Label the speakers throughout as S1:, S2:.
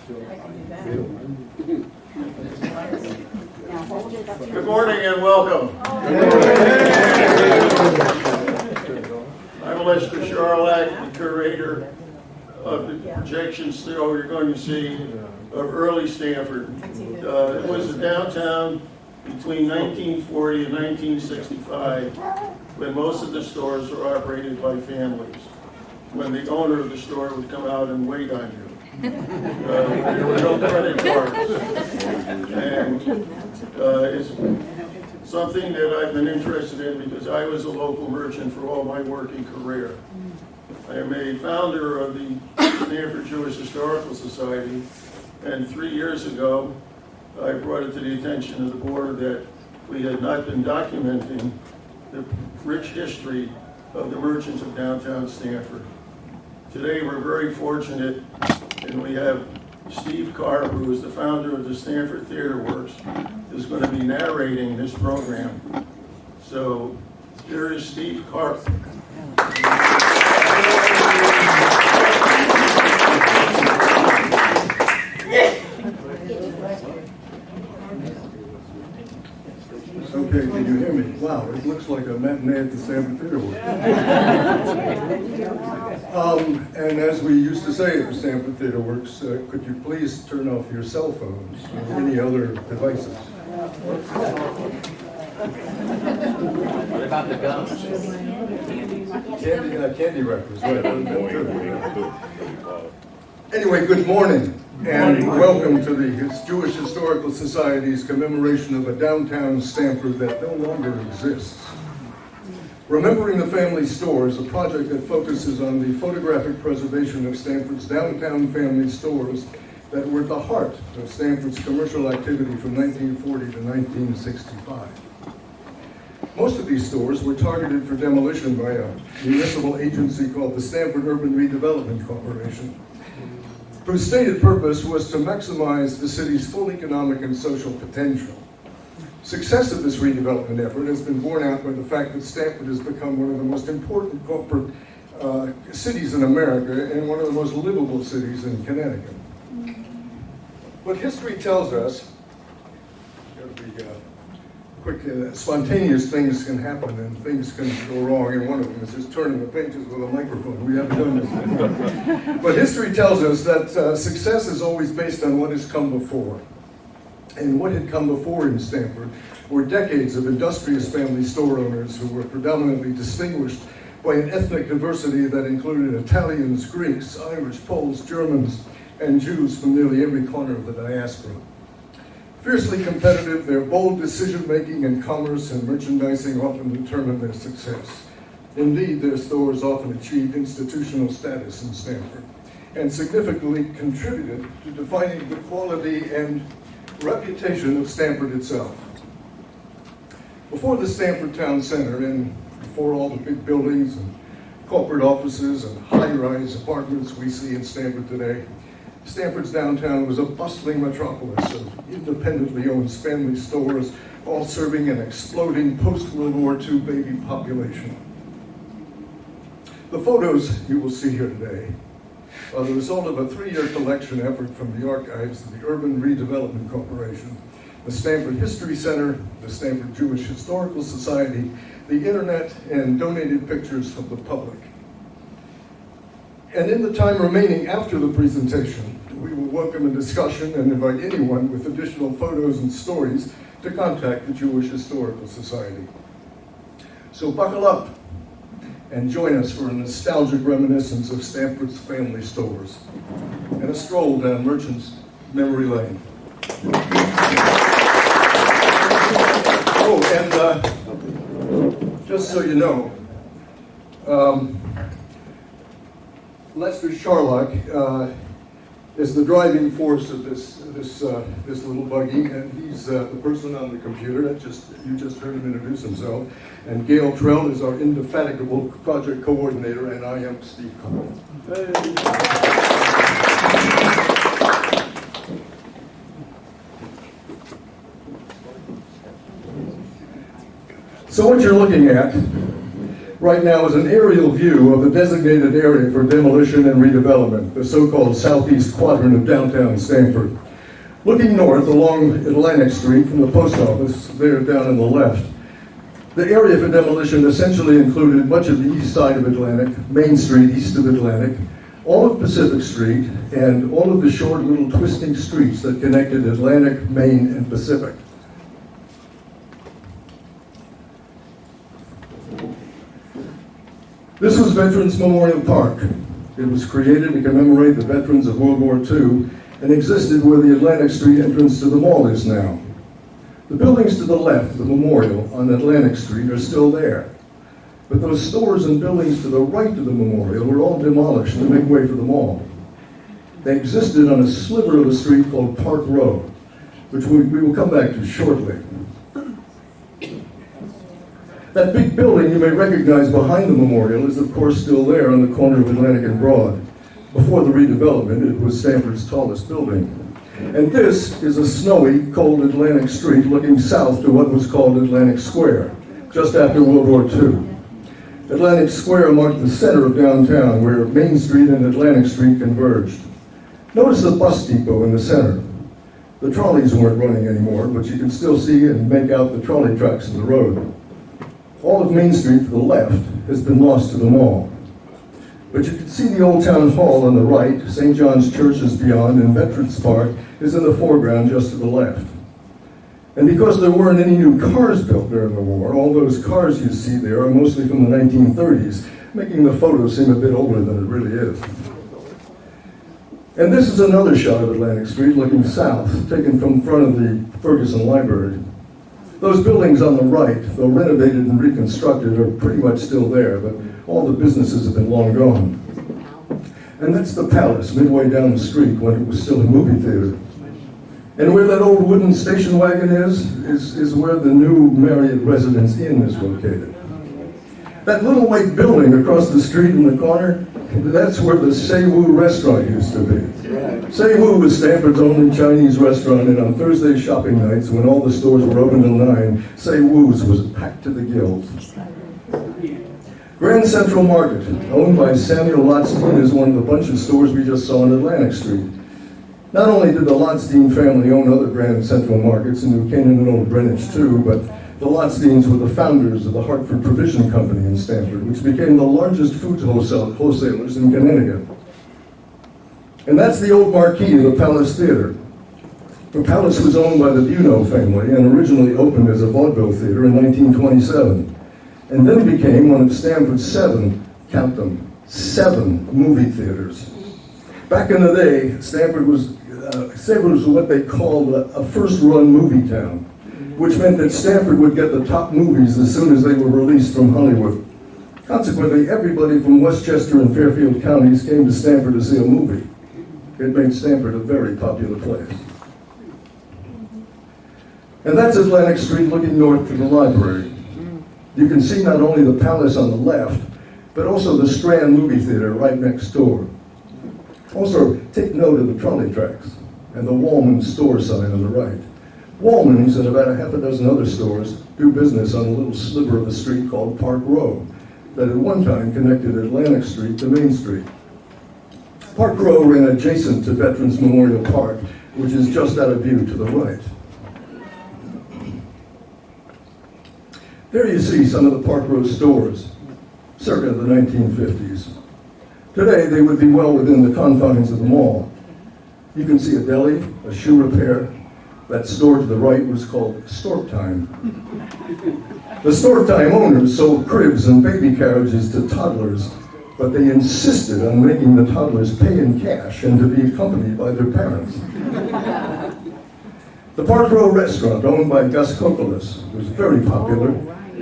S1: Good morning and welcome. I'm Lester Charlack, the curator of the projection studio you're going to see of early Stamford. It was a downtown between 1940 and 1965 when most of the stores were operated by families, when the owner of the store would come out and wait on you. There were no credit cards. And it's something that I've been interested in because I was a local merchant for all my working career. I am a founder of the Stamford Jewish Historical Society, and 3 years ago I brought it to the attention of the board that we had not been documenting the rich history of the merchants of downtown Stamford. Today we're very fortunate, and we have Steve Carp, who is the founder of the Stamford Theater Works, is going to be narrating this program. So here is Steve Carp.
S2: Okay, can you hear me? Wow, it looks like a matinee at the Stamford Theater Works. And as we used to say at the Stamford Theater Works, could you please turn off your cell phones or any other devices?
S3: What about the gums?
S2: Candy wrappers, right. Anyway, good morning. And welcome to the Jewish Historical Society's commemoration of a downtown Stamford that no longer exists. Remembering the Family Stores, a project that focuses on the photographic preservation of Stamford's downtown family stores that were at the heart of Stamford's commercial activity from 1940 to 1965. Most of these stores were targeted for demolition by a municipal agency called the Stamford Urban Redevelopment Corporation, whose stated purpose was to maximize the city's full economic and social potential. Success of this redevelopment effort has been borne out by the fact that Stamford has become one of the most important corporate cities in America and one of the most livable cities in Connecticut. But history tells us, spontaneous things can happen and things can go wrong, and one of them is just turning the pages with a microphone. We haven't done this before. But history tells us that success is always based on what has come before. And what had come before in Stamford were decades of industrious family store owners who were predominantly distinguished by an ethnic diversity that included Italians, Greeks, Irish, Poles, Germans, and Jews from nearly every corner of the diaspora. Fiercely competitive, their bold decision-making in commerce and merchandising often determined their success. Indeed, their stores often achieved institutional status in Stamford and significantly contributed to defining the quality and reputation of Stamford itself. Before the Stamford Town Center and before all the big buildings and corporate offices and high-rise apartments we see in Stamford today, Stamford's downtown was a bustling metropolis of independently owned family stores, all serving an exploding post-World War II baby population. The photos you will see here today are the result of a 3-year collection effort from the archives of the Urban Redevelopment Corporation, the Stamford History Center, the Stamford Jewish Historical Society, the internet, and donated pictures from the public. And in the time remaining after the presentation, we will welcome a discussion and invite anyone with additional photos and stories to contact the Jewish Historical Society. So buckle up and join us for a nostalgic reminiscence of Stamford's family stores and a stroll down Merchant's Memory Lane. Oh, and just so you know, Lester Charlack is the driving force of this little buggy, and he's the person on the computer that you just heard him introduce himself. And Gail Trell is our indefatigable project coordinator, and I am Steve Carp. So what you're looking at right now is an aerial view of the designated area for demolition and redevelopment, the so-called southeast quadrant of downtown Stamford. Looking north along Atlantic Street from the post office, there down on the left, the area for demolition essentially included much of the east side of Atlantic, Main Street east of Atlantic, all of Pacific Street, and all of the short little twisting streets that connected Atlantic, Main, and Pacific. This was Veterans Memorial Park. It was created to commemorate the veterans of World War II and existed where the Atlantic Street entrance to the mall is now. The buildings to the left of the memorial on Atlantic Street are still there. But those stores and buildings to the right of the memorial were all demolished to make way for the mall. They existed on a sliver of a street called Park Row, which we will come back to shortly. That big building you may recognize behind the memorial is of course still there on the corner of Atlantic and Broad. Before the redevelopment, it was Stamford's tallest building. And this is a snowy, cold Atlantic Street looking south to what was called Atlantic Square, just after World War II. Atlantic Square marked the center of downtown, where Main Street and Atlantic Street converged. Notice the bus depot in the center. The trolleys weren't running anymore, but you can still see and make out the trolley tracks in the road. All of Main Street to the left has been lost to the mall. But you can see the Old Town Hall on the right, St. John's Church is beyond, and Veterans Park is in the foreground just to the left. And because there weren't any new cars built during the war, all those cars you see there are mostly from the 1930s, making the photo seem a bit older than it really is. And this is another shot of Atlantic Street looking south, taken from front of the Ferguson Library. Those buildings on the right, though renovated and reconstructed, are pretty much still there, but all the businesses have been long gone. And that's the Palace, midway down the street when it was still a movie theater. And where that old wooden station wagon is where the new Marriott Residence Inn is located. That little white building across the street in the corner, that's where the Say Woo restaurant used to be. Say Woo was Stamford's only Chinese restaurant, and on Thursday shopping nights, when all the stores were open till 9, Say Woo's was packed to the gills. Grand Central Market, owned by Samuel Lotstein, is one of the bunch of stores we just saw on Atlantic Street. Not only did the Lotstein family own other Grand Central Markets in New Canaan and Old Greenwich too, but the Lotsteins were the founders of the Hartford Provision Company in Stamford, which became the largest food wholesalers in Connecticut. And that's the old marquee of the Palace Theater. The Palace was owned by the Buno family and originally opened as a vaudeville theater in 1927, and then became one of Stamford's 7, count them, 7 movie theaters. Back in the day, Stamford was what they called a first-run movie town, which meant that Stamford would get the top movies as soon as they were released from Hollywood. Consequently, everybody from Westchester and Fairfield counties came to Stamford to see a movie. It made Stamford a very popular place. And that's Atlantic Street looking north to the library. You can see not only the Palace on the left, but also the Strand movie theater right next door. Also, take note of the trolley tracks and the Wallman's store sign on the right. Wallman's and about a half a dozen other stores do business on a little sliver of a street called Park Row that at one time connected Atlantic Street to Main Street. Park Row ran adjacent to Veterans Memorial Park, which is just out of view to the right. There you see some of the Park Row stores, circa the 1950s. Today, they would be well within the confines of the mall. You can see a deli, a shoe repair. That store to the right was called Stork Time. The Stork Time owners sold cribs and baby carriages to toddlers, but they insisted on making the toddlers pay in cash and to be accompanied by their parents. The Park Row restaurant, owned by Gus Kokolas, was very popular,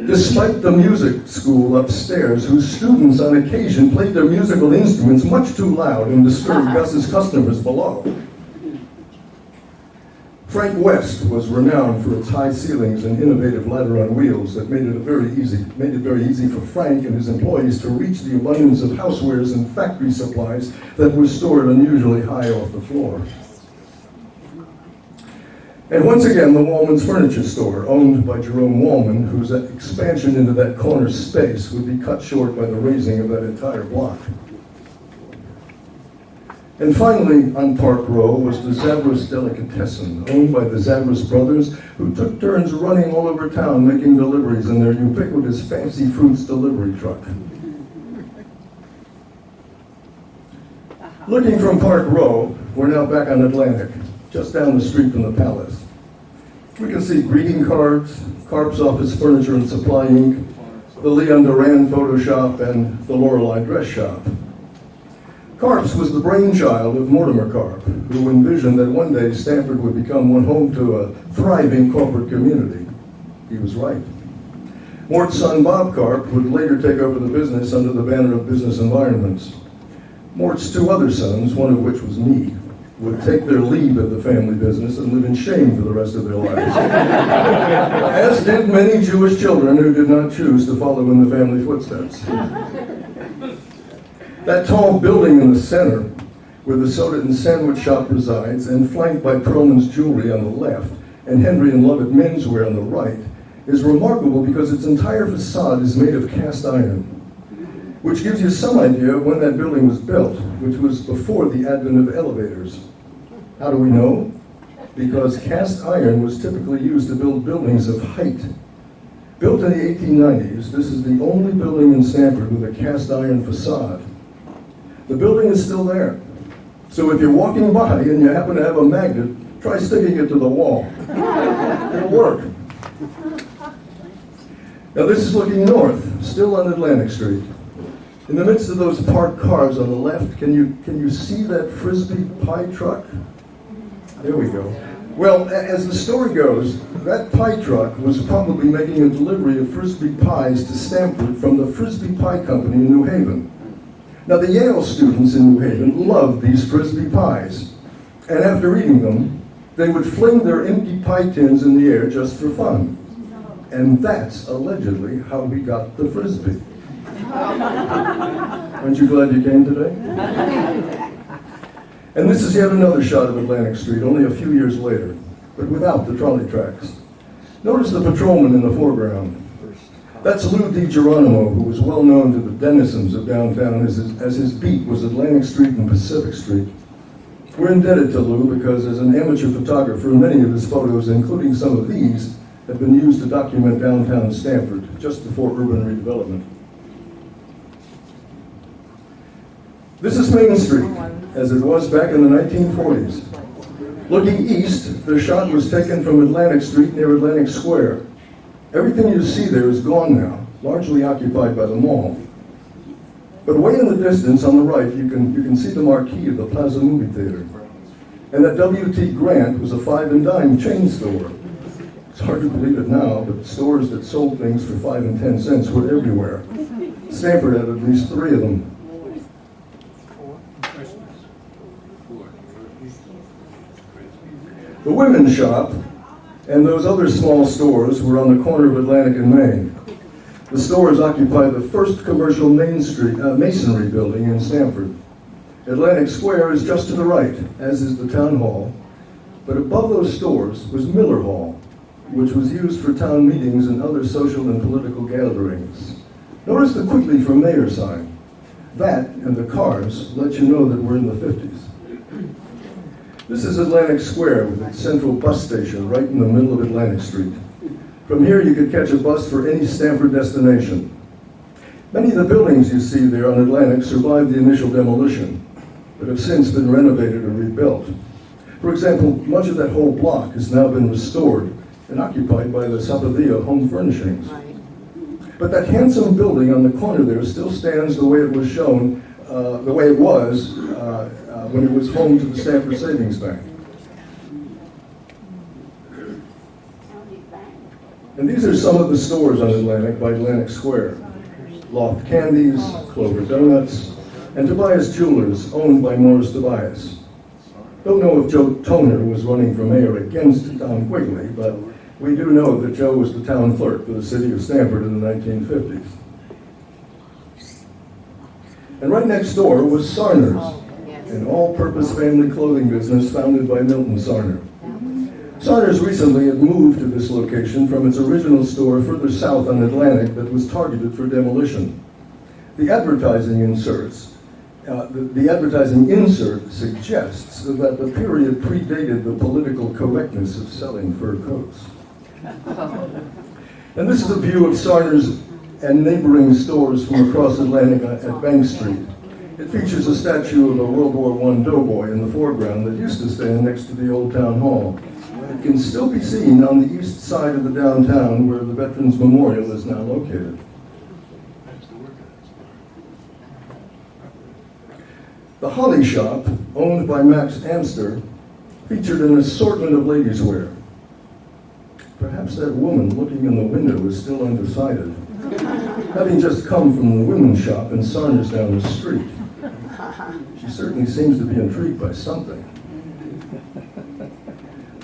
S2: despite the music school upstairs, whose students on occasion played their musical instruments much too loud and disturbed Gus's customers below. Frank West was renowned for its high ceilings and innovative ladder on wheels that made it very easy for Frank and his employees to reach the abundance of housewares and factory supplies that were stored unusually high off the floor. And once again, the Wallman's Furniture Store, owned by Jerome Wallman, whose expansion into that corner space would be cut short by the razing of that entire block. And finally, on Park Row was the Zavros Delicatessen, owned by the Zavros brothers, who took turns running all over town making deliveries in their ubiquitous Fancy Fruits delivery truck. Looking from Park Row, we're now back on Atlantic, just down the street from the Palace. We can see greeting cards, Carp's Office Furniture and Supply Inc., the Leon Duran Photo Shop, and the Lorelei Dress Shop. Carp's was the brainchild of Mortimer Carp, who envisioned that one day Stamford would become one home to a thriving corporate community. He was right. Mort's son Bob Carp would later take over the business under the banner of Business Environments. Mort's two other sons, one of which was me, would take their leave of the family business and live in shame for the rest of their lives. As did many Jewish children who did not choose to follow in the family footsteps. That tall building in the center, where the soda and sandwich shop resides, and flanked by Perlman's Jewelry on the left, and Henry and Lovett Menswear on the right, is remarkable because its entire facade is made of cast iron, which gives you some idea of when that building was built, which was before the advent of elevators. How do we know? Because cast iron was typically used to build buildings of height. Built in the 1890s, this is the only building in Stamford with a cast iron facade. The building is still there. So if you're walking by and you happen to have a magnet, try sticking it to the wall. It'll work. Now this is looking north, still on Atlantic Street. In the midst of those parked cars on the left, can you see that Frisbee pie truck? There we go. Well, as the story goes, that pie truck was probably making a delivery of Frisbee pies to Stamford from the Frisbee Pie Company in New Haven. Now, the Yale students in New Haven loved these Frisbee pies, and after eating them, they would fling their empty pie tins in the air just for fun. And that's allegedly how we got the Frisbee. Aren't you glad you came today? And this is yet another shot of Atlantic Street, only a few years later, but without the trolley tracks. Notice the patrolman in the foreground. That's Lou DiGeronimo, who was well known to the denizens of downtown as his beat was Atlantic Street and Pacific Street. We're indebted to Lou because as an amateur photographer, many of his photos, including some of these, have been used to document downtown Stamford just before urban redevelopment. This is Main Street, as it was back in the 1940s. Looking east, the shot was taken from Atlantic Street near Atlantic Square. Everything you see there is gone now, largely occupied by the mall. But way in the distance on the right, you can see the marquee of the Plaza Movie Theater. And that W.T. Grant was a 5 and dime chain store. It's hard to believe it now, but stores that sold things for 5 and 10 cents were everywhere. Stamford had at least 3 of them. The women's shop and those other small stores were on the corner of Atlantic and Main. The stores occupy the first commercial masonry building in Stamford. Atlantic Square is just to the right, as is the town hall. But above those stores was Miller Hall, which was used for town meetings and other social and political gatherings. Notice the Quigley for Mayor sign. That and the cars let you know that we're in the 50s. This is Atlantic Square with its central bus station right in the middle of Atlantic Street. From here you could catch a bus for any Stamford destination. Many of the buildings you see there on Atlantic survived the initial demolition, but have since been renovated or rebuilt. For example, much of that whole block has now been restored and occupied by the Sapavia Home Furnishings. But that handsome building on the corner there still stands the way it was shown, the way it was when it was home to the Stamford Savings Bank. And these are some of the stores on Atlantic by Atlantic Square. Loft Candies, Clover Donuts, and Tobias Jewelers, owned by Morris Tobias. Don't know if Joe Toner was running for mayor against Tom Quigley, but we do know that Joe was the town clerk for the city of Stamford in the 1950s. And right next door was Sarner's, an all-purpose family clothing business founded by Milton Sarner. Saunders recently had moved to this location from its original store further south on Atlantic that was targeted for demolition. The advertising insert suggests that the period predated the political correctness of selling fur coats. And this is a view of Saunders and neighboring stores from across Atlantic at Bank Street. It features a statue of a World War I doughboy in the foreground that used to stand next to the old town hall. It can still be seen on the east side of the downtown where the Veterans Memorial is now located. The Holly Shop, owned by Max Amster, featured an assortment of ladies' wear. Perhaps that woman looking in the window is still undecided, having just come from the women's shop in Saunders down the street. She certainly seems to be intrigued by something.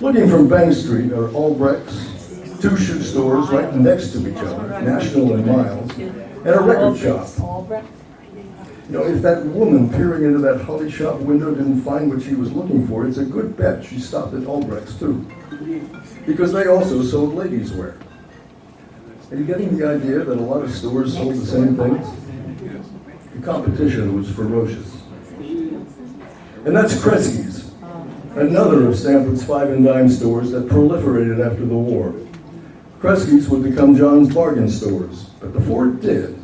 S2: Looking from Bank Street are Albrecht's, two shoe stores right next to each other, National and Miles, and a record shop. You know, if that woman peering into that Holly Shop window didn't find what she was looking for, it's a good bet she stopped at Albrecht's too, because they also sold ladies' wear. Are you getting the idea that a lot of stores sold the same things? The competition was ferocious. And that's Kresge's, another of Stamford's five and dime stores that proliferated after the war. Kresge's would become John's bargain stores, but before it did,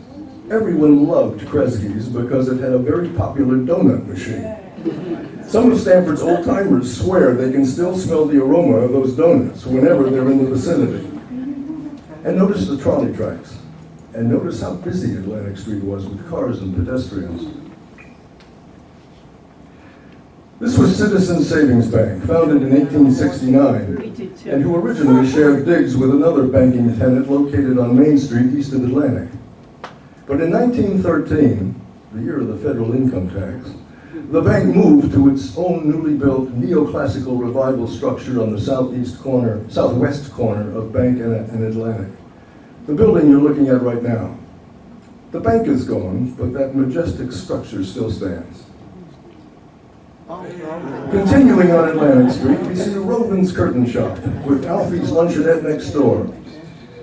S2: everyone loved Kresge's because it had a very popular donut machine. Some of Stamford's old-timers swear they can still smell the aroma of those donuts whenever they're in the vicinity. And notice the trolley tracks, and notice how busy Atlantic Street was with cars and pedestrians. This was Citizens Savings Bank, founded in 1869, and who originally shared digs with another banking tenant located on Main Street east of Atlantic. But in 1913, the year of the federal income tax, the bank moved to its own newly built neoclassical revival structure on the southwest corner of Bank and Atlantic. The building you're looking at right now. The bank is gone, but that majestic structure still stands. Continuing on Atlantic Street, we see Rovin's Curtain Shop with Alfie's Luncheonette next door.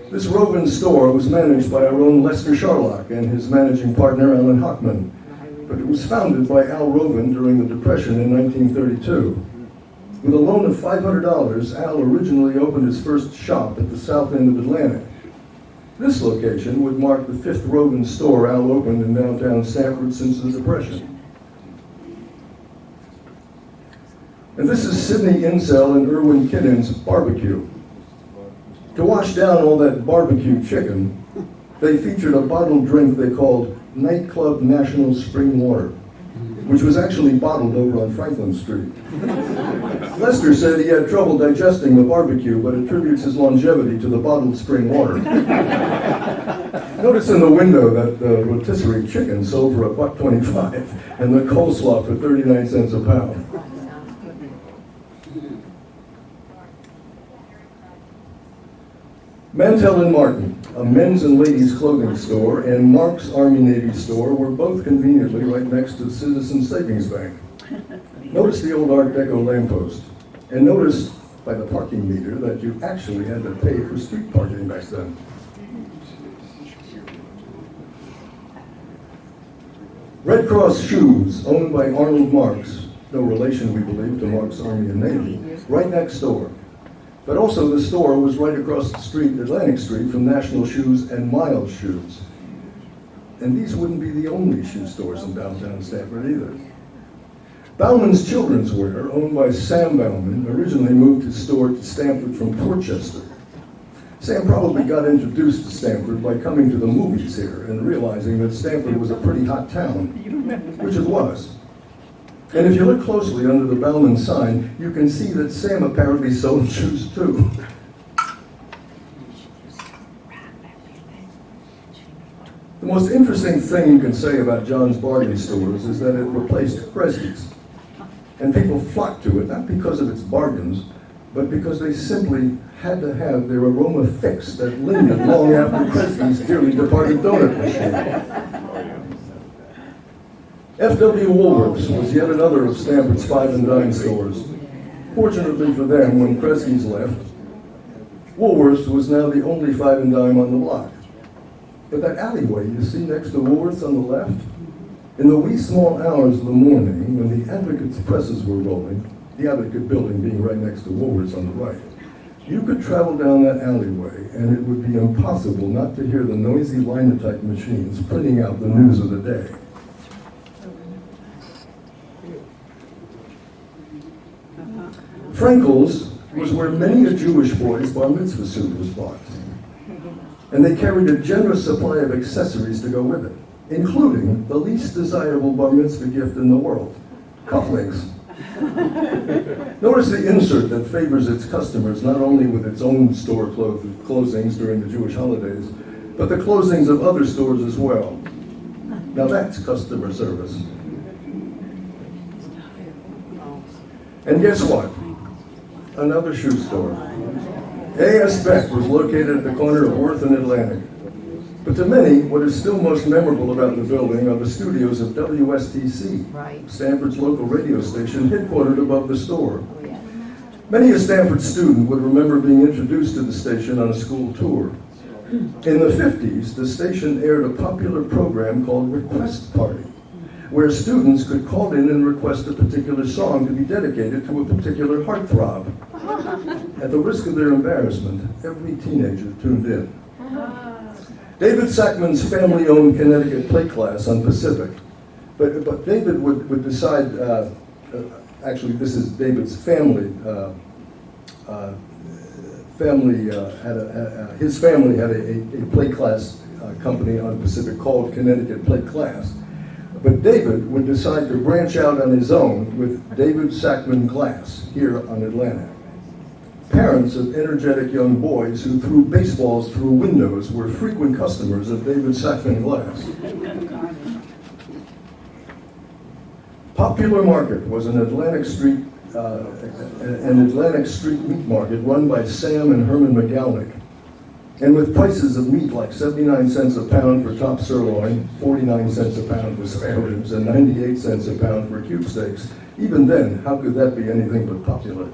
S2: This Rovin store was managed by our own Lester Sharlock and his managing partner, Alan Hockman. But it was founded by Al Rovin during the Depression in 1932. With a loan of $500, Al originally opened his first shop at the south end of Atlantic. This location would mark the fifth Rovin store Al opened in downtown Stamford since the Depression. And this is Sidney Insell and Irwin Kinnon's barbecue. To wash down all that barbecue chicken, they featured a bottled drink they called Nightclub National Spring Water, which was actually bottled over on Franklin Street. Lester said he had trouble digesting the barbecue, but attributes his longevity to the bottled spring water. Notice in the window that the rotisserie chicken sold for $1.25 and the coleslaw for 39 cents a pound. Mantell and Martin, a men's and ladies' clothing store, and Mark's Army Navy store were both conveniently right next to Citizens Savings Bank. Notice the old Art Deco lamppost, and notice by the parking meter that you actually had to pay for street parking back then. Red Cross Shoes, owned by Arnold Marks, no relation, we believe, to Mark's Army and Navy, right next door. But also the store was right across the street, Atlantic Street, from National Shoes and Miles Shoes. And these wouldn't be the only shoe stores in downtown Stamford either. Bauman's Children's Wear, owned by Sam Bauman, originally moved his store to Stamford from Portchester. Sam probably got introduced to Stamford by coming to the movies here and realizing that Stamford was a pretty hot town, which it was. And if you look closely under the Bauman sign, you can see that Sam apparently sold shoes too. The most interesting thing you can say about John's Bargain Stores is that it replaced Kresge's. And people flocked to it, not because of its bargains, but because they simply had to have their aroma fix that lingered long after Kresge's dearly departed donut machine. F.W. Woolworth's was yet another of Stamford's five and dime stores. Fortunately for them, when Kresge's left, Woolworths was now the only 5 and dime on the block. But that alleyway you see next to Woolworths on the left, in the wee small hours of the morning, when the Advocate's presses were rolling, the Advocate building being right next to Woolworths on the right, you could travel down that alleyway and it would be impossible not to hear the noisy linotype machines printing out the news of the day. Frankel's was where many a Jewish boy's bar mitzvah suit was bought. And they carried a generous supply of accessories to go with it, including the least desirable bar mitzvah gift in the world, cufflinks. Notice the insert that favors its customers not only with its own store closings during the Jewish holidays, but the closings of other stores as well. Now that's customer service. And guess what? Another shoe store. A.S. Beck was located at the corner of Worth and Atlantic. But to many, what is still most memorable about the building are the studios of WSTC,
S4: Right.
S2: Stamford's local radio station headquartered above the store. Many a Stamford student would remember being introduced to the station on a school tour. In the 50s, the station aired a popular program called Request Party, where students could call in and request a particular song to be dedicated to a particular heartthrob. At the risk of their embarrassment, every teenager tuned in. David Sackman's family-owned Connecticut plate class on Pacific. But David would decide, actually this is David's family, his family had a plate class company on Pacific called Connecticut Plate Class. But David would decide to branch out on his own with David Sackman Glass here on Atlantic. Parents of energetic young boys who threw baseballs through windows were frequent customers of David Sackman Glass. Popular Market was an Atlantic Street meat market run by Sam and Herman McGalnick. And with prices of meat like 79 cents a pound for top sirloin, 49 cents a pound for spare ribs, and 98 cents a pound for cube steaks, even then, how could that be anything but popular?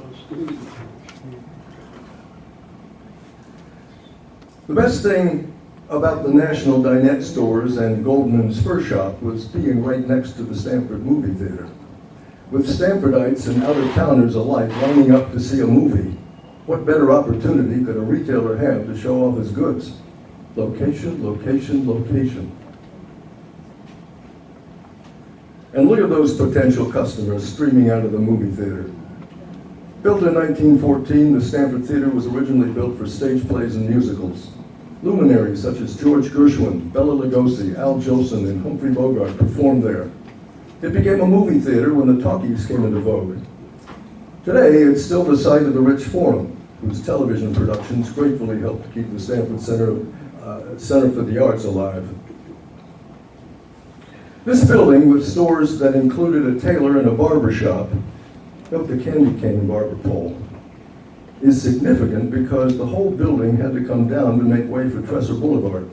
S2: The best thing about the National Dinette stores and Goldman's Fur Shop was being right next to the Stamford movie theater. With Stamfordites and out-of-towners alike lining up to see a movie, what better opportunity could a retailer have to show off his goods? Location, location, location. And look at those potential customers streaming out of the movie theater. Built in 1914, the Stamford Theater was originally built for stage plays and musicals. Luminaries such as George Gershwin, Bela Lugosi, Al Jolson, and Humphrey Bogart performed there. It became a movie theater when the talkies came into vogue. Today, it's still the site of the Rich Forum, whose television productions gratefully helped to keep the Stamford Center for the Arts alive. This building, with stores that included a tailor and a barber shop, note the candy cane barber pole, is significant because the whole building had to come down to make way for Tresser Boulevard.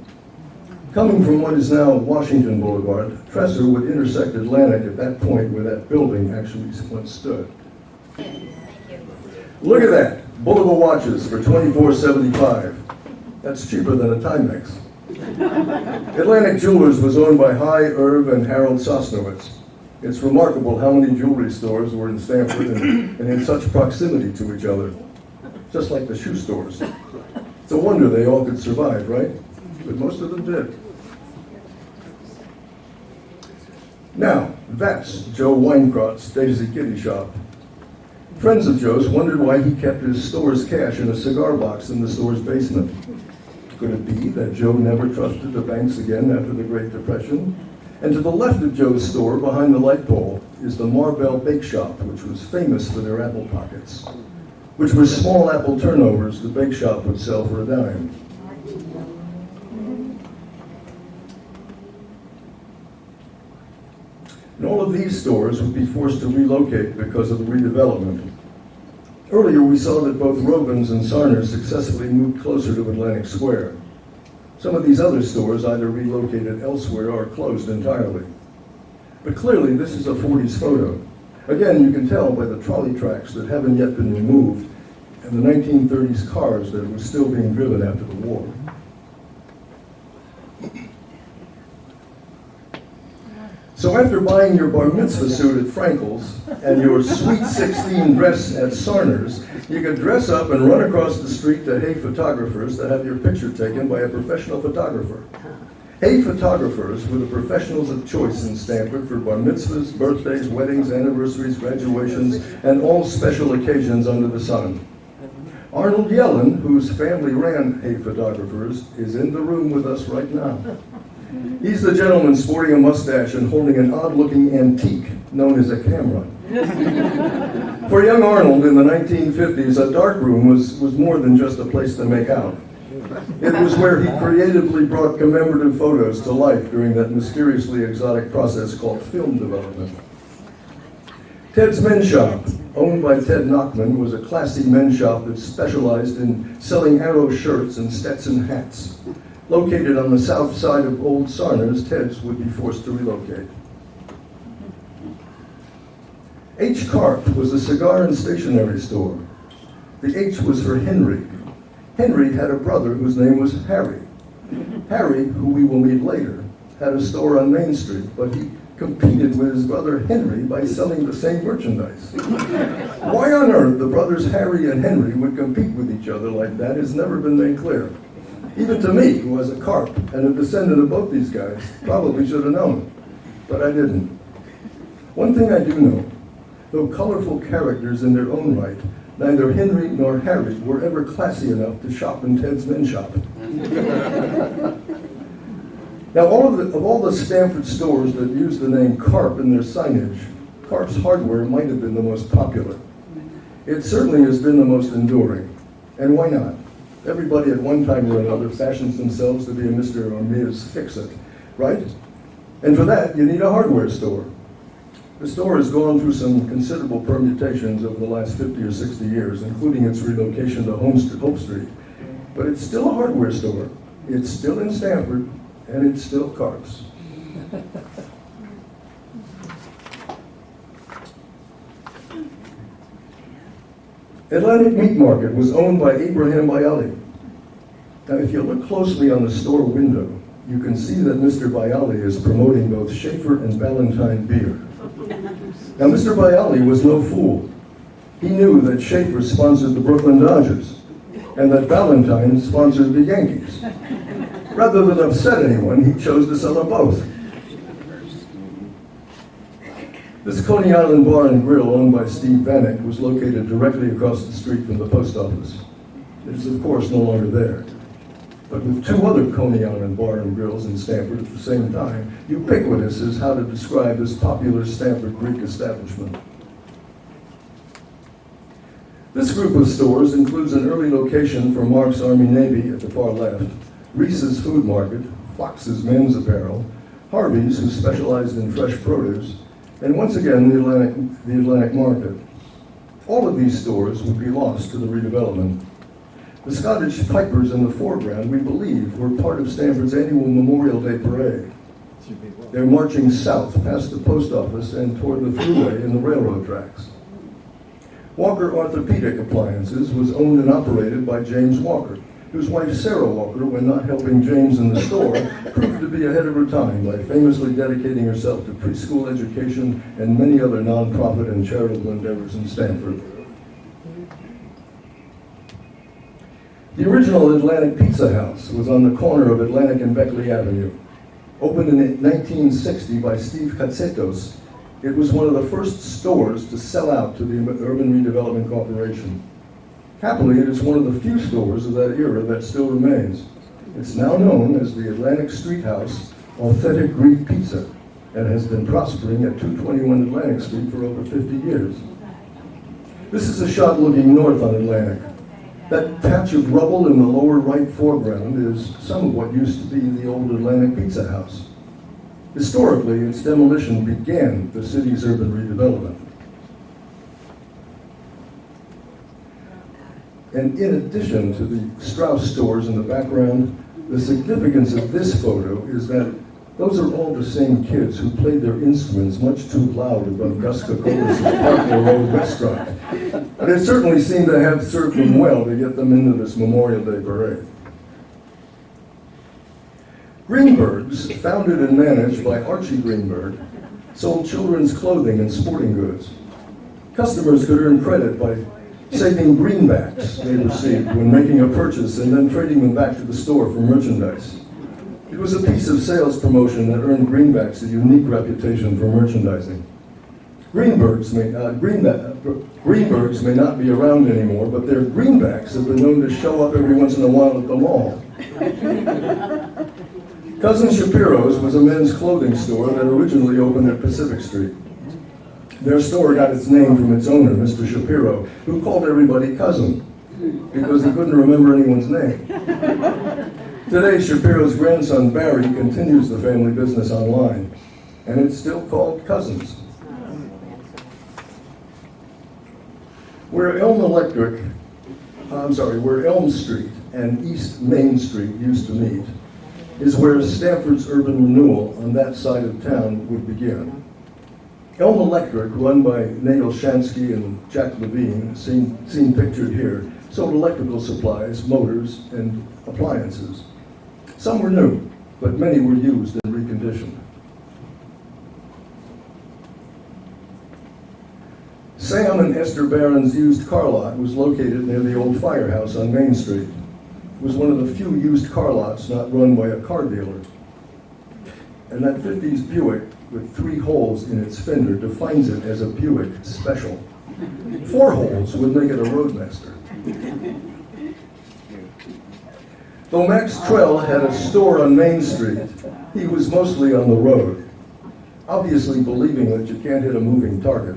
S2: Coming from what is now Washington Boulevard, Tresser would intersect Atlantic at that point where that building actually once stood. Look at that, Bulova watches for $24.75. That's cheaper than a Timex. Atlantic Jewelers was owned by Hy, Irv, and Harold Sosnowitz. It's remarkable how many jewelry stores were in Stamford and in such proximity to each other, just like the shoe stores. It's a wonder they all could survive, right? But most of them did. Now, that's Joe Weinkraut's Daisy Kitty Shop. Friends of Joe's wondered why he kept his store's cash in a cigar box in the store's basement. Could it be that Joe never trusted the banks again after the Great Depression? And to the left of Joe's store, behind the light pole, is the Marvell Bake Shop, which was famous for their apple pockets, which were small apple turnovers the bake shop would sell for a dime. And all of these stores would be forced to relocate because of the redevelopment. Earlier, we saw that both Robins and Sarner successfully moved closer to Atlantic Square. Some of these other stores either relocated elsewhere or closed entirely. But clearly, this is a 40s photo. Again, you can tell by the trolley tracks that haven't yet been removed and the 1930s cars that were still being driven after the war. So after buying your bar mitzvah suit at Frankel's and your Sweet 16 dress at Sarner's, you could dress up and run across the street to Hay Photographers to have your picture taken by a professional photographer. Hay Photographers were the professionals of choice in Stamford for bar mitzvahs, birthdays, weddings, anniversaries, graduations, and all special occasions under the sun. Arnold Yellen, whose family ran Hay Photographers, is in the room with us right now. He's the gentleman sporting a mustache and holding an odd-looking antique known as a camera. For young Arnold in the 1950s, a darkroom was more than just a place to make out. It was where he creatively brought commemorative photos to life during that mysteriously exotic process called film development. Ted's Men's Shop, owned by Ted Nachman, was a classy men's shop that specialized in selling Arrow shirts and Stetson hats. Located on the south side of Old Sarner's, Ted's would be forced to relocate. H. Karp was a cigar and stationery store. The H was for Henry. Henry had a brother whose name was Harry. Harry, who we will meet later, had a store on Main Street, but he competed with his brother Henry by selling the same merchandise. Why on earth the brothers Harry and Henry would compete with each other like that has never been made clear. Even to me, who was a Karp and a descendant of both these guys, probably should have known, but I didn't. One thing I do know, though colorful characters in their own right, neither Henry nor Harry were ever classy enough to shop in Ted's Men's Shop. Now, of all the Stamford stores that used the name Karp in their signage, Karp's Hardware might have been the most popular. It certainly has been the most enduring. And why not? Everybody at one time or another fashions themselves to be a Mr. or Ms. Fix-It, right? And for that, you need a hardware store. The store has gone through some considerable permutations over the last 50 or 60 years, including its relocation to Hope Street. But it's still a hardware store. It's still in Stamford, and it's still Karp's. Atlantic Meat Market was owned by Abraham Bialy. Now, if you look closely on the store window, you can see that Mr. Bialy is promoting both Schaefer and Ballantine beer. Now, Mr. Bialy was no fool. He knew that Schaefer sponsored the Brooklyn Dodgers and that Ballantine sponsored the Yankees. Rather than upset anyone, he chose to sell them both. This Coney Island Bar and Grill, owned by Steve Vanek, was located directly across the street from the post office. It is, of course, no longer there. But with two other Coney Island Bar and Grills in Stamford at the same time, ubiquitous is how to describe this popular Stamford Greek establishment. This group of stores includes an early location for Mark's Army Navy at the far left, Reese's Food Market, Fox's Men's Apparel, Harvey's, who specialized in fresh produce, and once again, the Atlantic Market. All of these stores would be lost to the redevelopment. The Scottish Pipers in the foreground, we believe, were part of Stamford's annual Memorial Day parade. They're marching south past the post office and toward the thruway and the railroad tracks. Walker Orthopedic Appliances was owned and operated by James Walker, whose wife Sarah Walker, when not helping James in the store, proved to be ahead of her time by famously dedicating herself to preschool education and many other nonprofit and charitable endeavors in Stamford. The original Atlantic Pizza House was on the corner of Atlantic and Beckley Avenue. Opened in 1960 by Steve Katsetos, it was one of the first stores to sell out to the Urban Redevelopment Corporation. Happily, it is one of the few stores of that era that still remains. It's now known as the Atlantic Street House Authentic Greek Pizza and has been prospering at 221 Atlantic Street for over 50 years. This is a shot looking north on Atlantic. That patch of rubble in the lower right foreground is some of what used to be the old Atlantic Pizza House. Historically, its demolition began the city's urban redevelopment. And in addition to the Strauss stores in the background, the significance of this photo is that Those are all the same kids who played their instruments much too loud above Gus Cocolis' Parker Road restaurant. And it certainly seemed to have served them well to get them into this Memorial Day parade. Greenberg's, founded and managed by Archie Greenberg, sold children's clothing and sporting goods. Customers could earn credit by saving greenbacks they received when making a purchase and then trading them back to the store for merchandise. It was a piece of sales promotion that earned greenbacks a unique reputation for merchandising. Greenbergs may not be around anymore, but their greenbacks have been known to show up every once in a while at the mall. Cousin Shapiro's was a men's clothing store that originally opened at Pacific Street. Their store got its name from its owner, Mr. Shapiro, who called everybody cousin because he couldn't remember anyone's name. Today, Shapiro's grandson, Barry, continues the family business online, and it's still called Cousins. Where Elm Street and East Main Street used to meet is where Stamford's urban renewal on that side of town would begin. Elm Electric, run by Nagel Shansky and Jack Levine, seen pictured here, sold electrical supplies, motors, and appliances. Some were new, but many were used and reconditioned. Sam and Esther Barron's used car lot was located near the old firehouse on Main Street. It was one of the few used car lots not run by a car dealer. And that 50s Buick with 3 holes in its fender defines it as a Buick special. 4 holes would make it a Roadmaster. Though Max Trell had a store on Main Street, he was mostly on the road, obviously believing that you can't hit a moving target.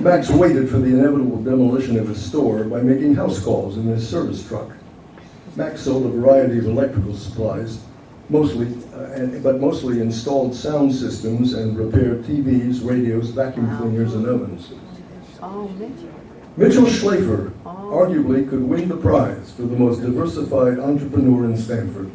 S2: Max waited for the inevitable demolition of his store by making house calls in his service truck. Max sold a variety of electrical supplies, mostly installed sound systems and repaired TVs, radios, vacuum cleaners, and ovens. Mitchell Schlafer arguably could win the prize for the most diversified entrepreneur in Stamford.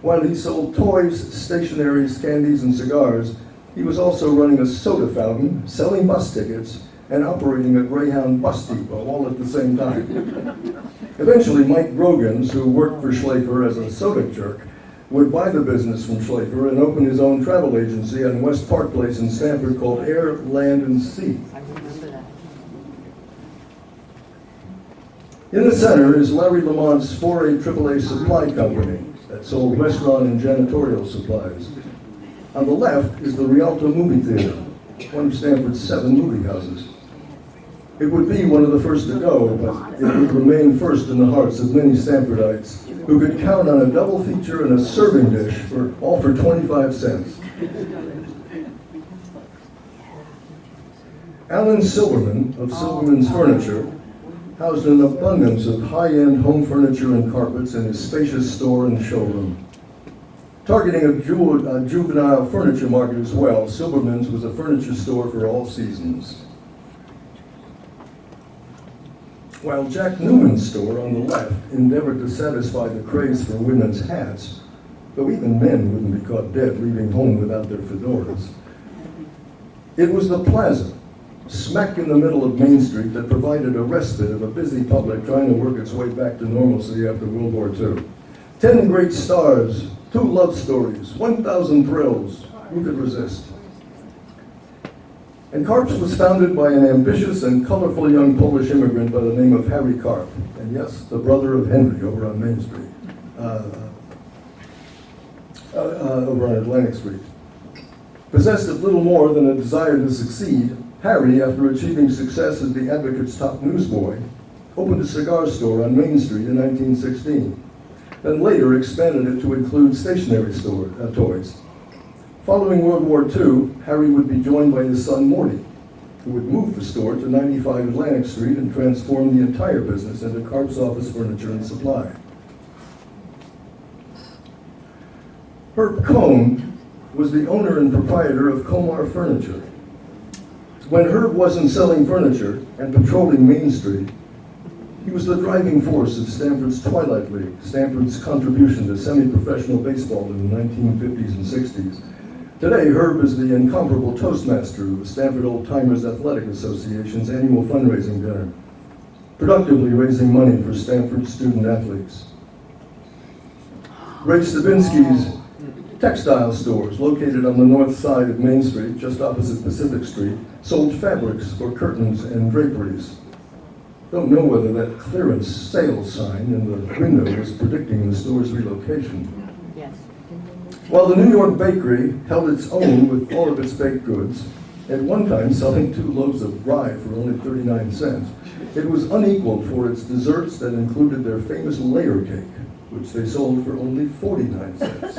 S2: While he sold toys, stationeries, candies, and cigars, he was also running a soda fountain, selling bus tickets, and operating a Greyhound bus depot all at the same time. Eventually, Mike Brogans, who worked for Schlafer as a soda jerk, would buy the business from Schlafer and open his own travel agency on West Park Place in Stamford called Air, Land, and Sea. In the center is Larry Lamont's 4A AAA supply company that sold restaurant and janitorial supplies. On the left is the Rialto Movie Theater, one of Stamford's 7 movie houses. It would be one of the first to go, but it would remain first in the hearts of many Stamfordites who could count on a double feature and a serving dish for 25 cents. Alan Silverman of Silverman's Furniture housed an abundance of high-end home furniture and carpets in his spacious store and showroom. Targeting a juvenile furniture market as well, Silverman's was a furniture store for all seasons. While Jack Newman's store on the left endeavored to satisfy the craze for women's hats, though even men wouldn't be caught dead leaving home without their fedoras. It was the plaza, smack in the middle of Main Street, that provided a respite of a busy public trying to work its way back to normalcy after World War II. 10 great stars, 2 love stories, 1,000 thrills. Who could resist? And Karp's was founded by an ambitious and colorful young Polish immigrant by the name of Harry Karp. And yes, the brother of Henry over on Main Street, over on Atlantic Street. Possessed of little more than a desire to succeed, Harry, after achieving success as the Advocate's top newsboy, opened a cigar store on Main Street in 1916, then later expanded it to include stationery toys. Following World War II, Harry would be joined by his son Morty, who would move the store to 95 Atlantic Street and transform the entire business into Karp's Office Furniture and Supply. Herb Cohn was the owner and proprietor of Comar Furniture. When Herb wasn't selling furniture and patrolling Main Street, He was the driving force of Stamford's Twilight League, Stamford's contribution to semi-professional baseball in the 1950s and 60s. Today, Herb is the incomparable Toastmaster of the Stamford Old Timers Athletic Association's annual fundraising dinner, productively raising money for Stamford student athletes. Ray Stabinsky's textile stores, located on the north side of Main Street, just opposite Pacific Street, sold fabrics for curtains and draperies. Don't know whether that clearance sales sign in the window was predicting the store's relocation.
S4: Yes.
S2: While the New York bakery held its own with all of its baked goods, at one time selling 2 loaves of rye for only 39 cents, it was unequaled for its desserts that included their famous layer cake, which they sold for only 49 cents.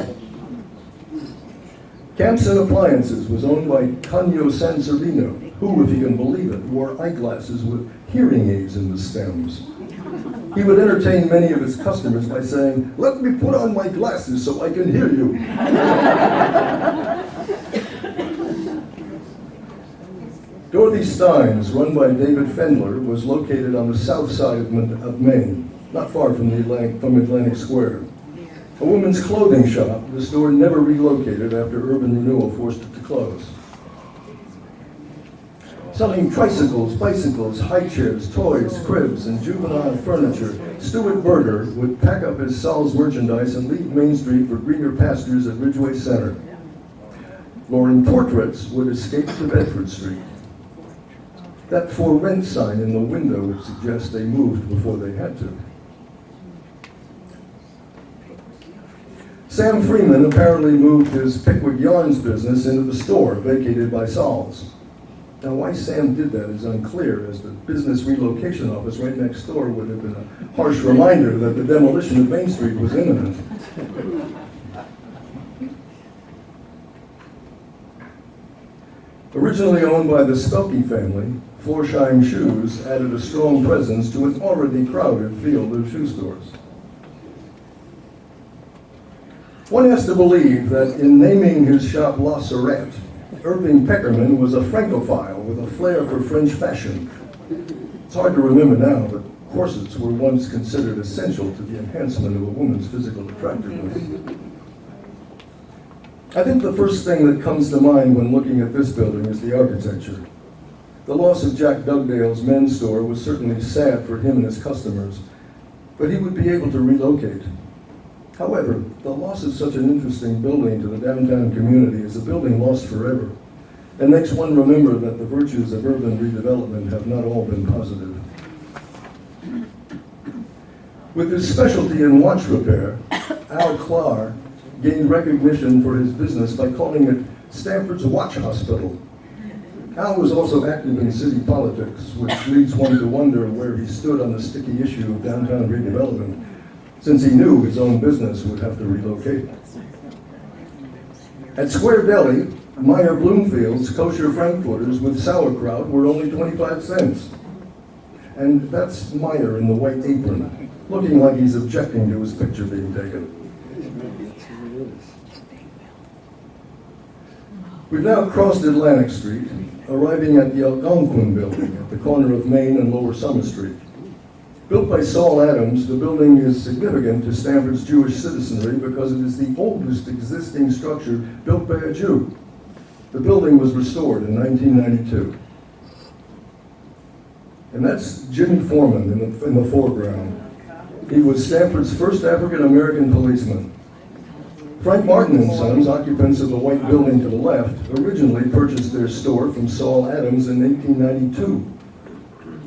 S2: Campson Appliances was owned by Canio Sansarino, who, if you can believe it, wore eyeglasses with hearing aids in the stems. He would entertain many of his customers by saying, "Let me put on my glasses so I can hear you." Dorothy Stein's, run by David Fendler, was located on the south side of Maine, not far from Atlantic Square. A woman's clothing shop, the store never relocated after urban renewal forced it to close. Selling tricycles, bicycles, high chairs, toys, cribs, and juvenile furniture, Stuart Berger would pack up his Sol's merchandise and leave Main Street for greener pastures at Ridgeway Center. Lauren Portraits would escape to Bedford Street. That for rent sign in the window would suggest they moved before they had to. Sam Freeman apparently moved his Pickwick Yarns business into the store vacated by Sol's. Now, why Sam did that is unclear, as the business relocation office right next door would have been a harsh reminder that the demolition of Main Street was imminent. Originally owned by the Spelke family, Florsheim Shoes added a strong presence to an already crowded field of shoe stores. One has to believe that in naming his shop La Surette, Irving Peckerman was a Francophile with a flair for French fashion. It's hard to remember now, but corsets were once considered essential to the enhancement of a woman's physical attractiveness. I think the first thing that comes to mind when looking at this building is the architecture. The loss of Jack Dugdale's men's store was certainly sad for him and his customers, but he would be able to relocate. However, the loss of such an interesting building to the downtown community is a building lost forever, and makes one remember that the virtues of urban redevelopment have not all been positive. With his specialty in watch repair, Al Clark gained recognition for his business by calling it Stamford's Watch Hospital. Al was also active in city politics, which leads one to wonder where he stood on the sticky issue of downtown redevelopment, since he knew his own business would have to relocate. At Square Deli, Meyer Bloomfield's kosher frankfurters with sauerkraut were only 25 cents. And that's Meyer in the white apron, looking like he's objecting to his picture being taken. We've now crossed Atlantic Street, arriving at the Algonquin building at the corner of Main and Lower Summer Street. Built by Saul Adams, the building is significant to Stamford's Jewish citizenry because it is the oldest existing structure built by a Jew. The building was restored in 1992. And that's Jimmy Foreman in the foreground. He was Stamford's first African-American policeman. Frank Martin and Sons, occupants of the white building to the left, originally purchased their store from Saul Adams in 1892.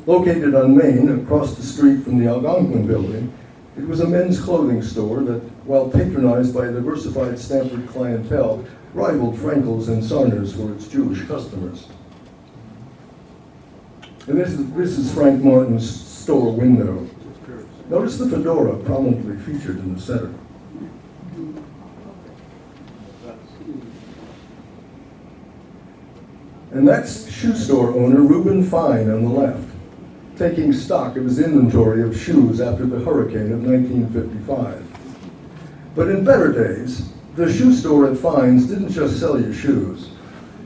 S2: Located on Main, across the street from the Algonquin building, it was a men's clothing store that, while patronized by a diversified Stamford clientele, rivaled Frankel's and Sarner's for its Jewish customers. And this is Frank Martin's store window. Notice the fedora prominently featured in the center. And that's shoe store owner Reuben Fine on the left, taking stock of his inventory of shoes after the hurricane of 1955. But in better days, the shoe store at Fine's didn't just sell you shoes.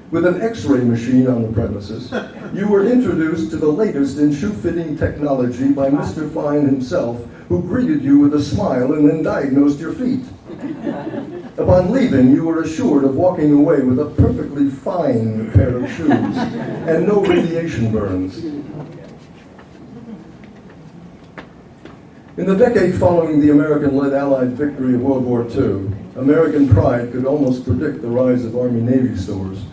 S2: With an x-ray machine on the premises, You were introduced to the latest in shoe-fitting technology by Mr. Fine himself, who greeted you with a smile and then diagnosed your feet. Upon leaving, you were assured of walking away with a perfectly fine pair of shoes and no radiation burns. In the decade following the American-led Allied victory of World War II, American pride could almost predict the rise of Army-Navy stores.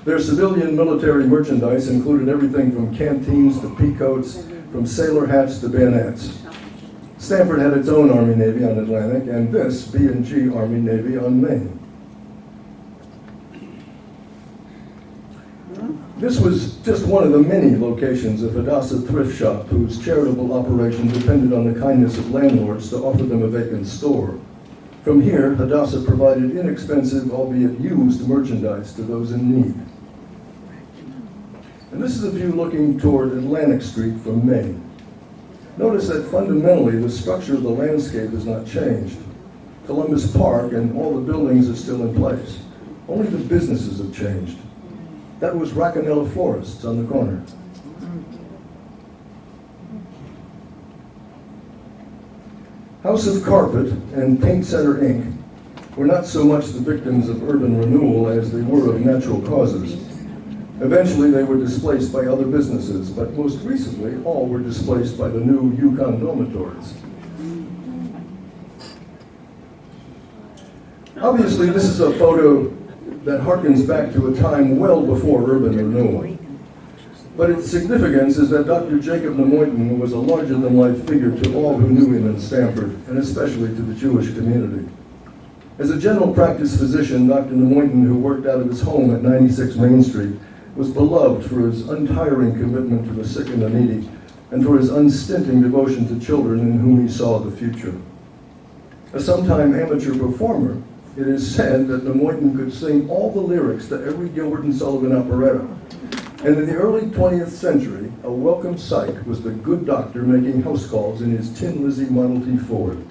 S2: Their civilian military merchandise included everything from canteens to peacoats, from sailor hats to bayonets. Stamford had its own Army-Navy on Atlantic, and this B&G Army-Navy on Main. This was just one of the many locations of Hadassah Thrift Shop, whose charitable operation depended on the kindness of landlords to offer them a vacant store. From here, Hadassah provided inexpensive, albeit used, merchandise to those in need. And this is a view looking toward Atlantic Street from Main. Notice that fundamentally the structure of the landscape has not changed. Columbus Park and all the buildings are still in place. Only the businesses have changed. That was Racanella Florists on the corner. House of Carpet and Paint Center Inc. were not so much the victims of urban renewal as they were of natural causes. Eventually they were displaced by other businesses, but most recently all were displaced by the new Yukon dormitories. Obviously this is a photo that harkens back to a time well before urban renewal. But its significance is that Dr. Jacob Nemoitin was a larger-than-life figure to all who knew him in Stamford, and especially to the Jewish community. As a general practice physician, Dr. Nemoitin, who worked out of his home at 96 Main Street, was beloved for his untiring commitment to the sick and the needy, and for his unstinting devotion to children in whom he saw the future. A sometime amateur performer, it is said that Nemoitin could sing all the lyrics to every Gilbert and Sullivan operetta. And in the early 20th century, a welcome sight was the good doctor making house calls in his Tin Lizzie Model T Ford.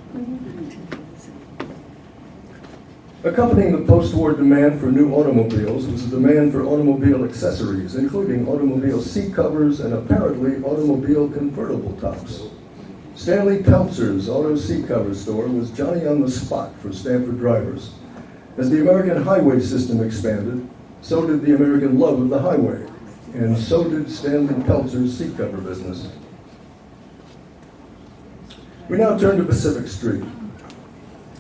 S2: Accompanying the post-war demand for new automobiles was a demand for automobile accessories, including automobile seat covers and apparently automobile convertible tops. Stanley Peltzer's auto seat cover store was Johnny on the spot for Stamford drivers. As the American highway system expanded, so did the American love of the highway, and so did Stanley Peltzer's seat cover business. We now turn to Pacific Street,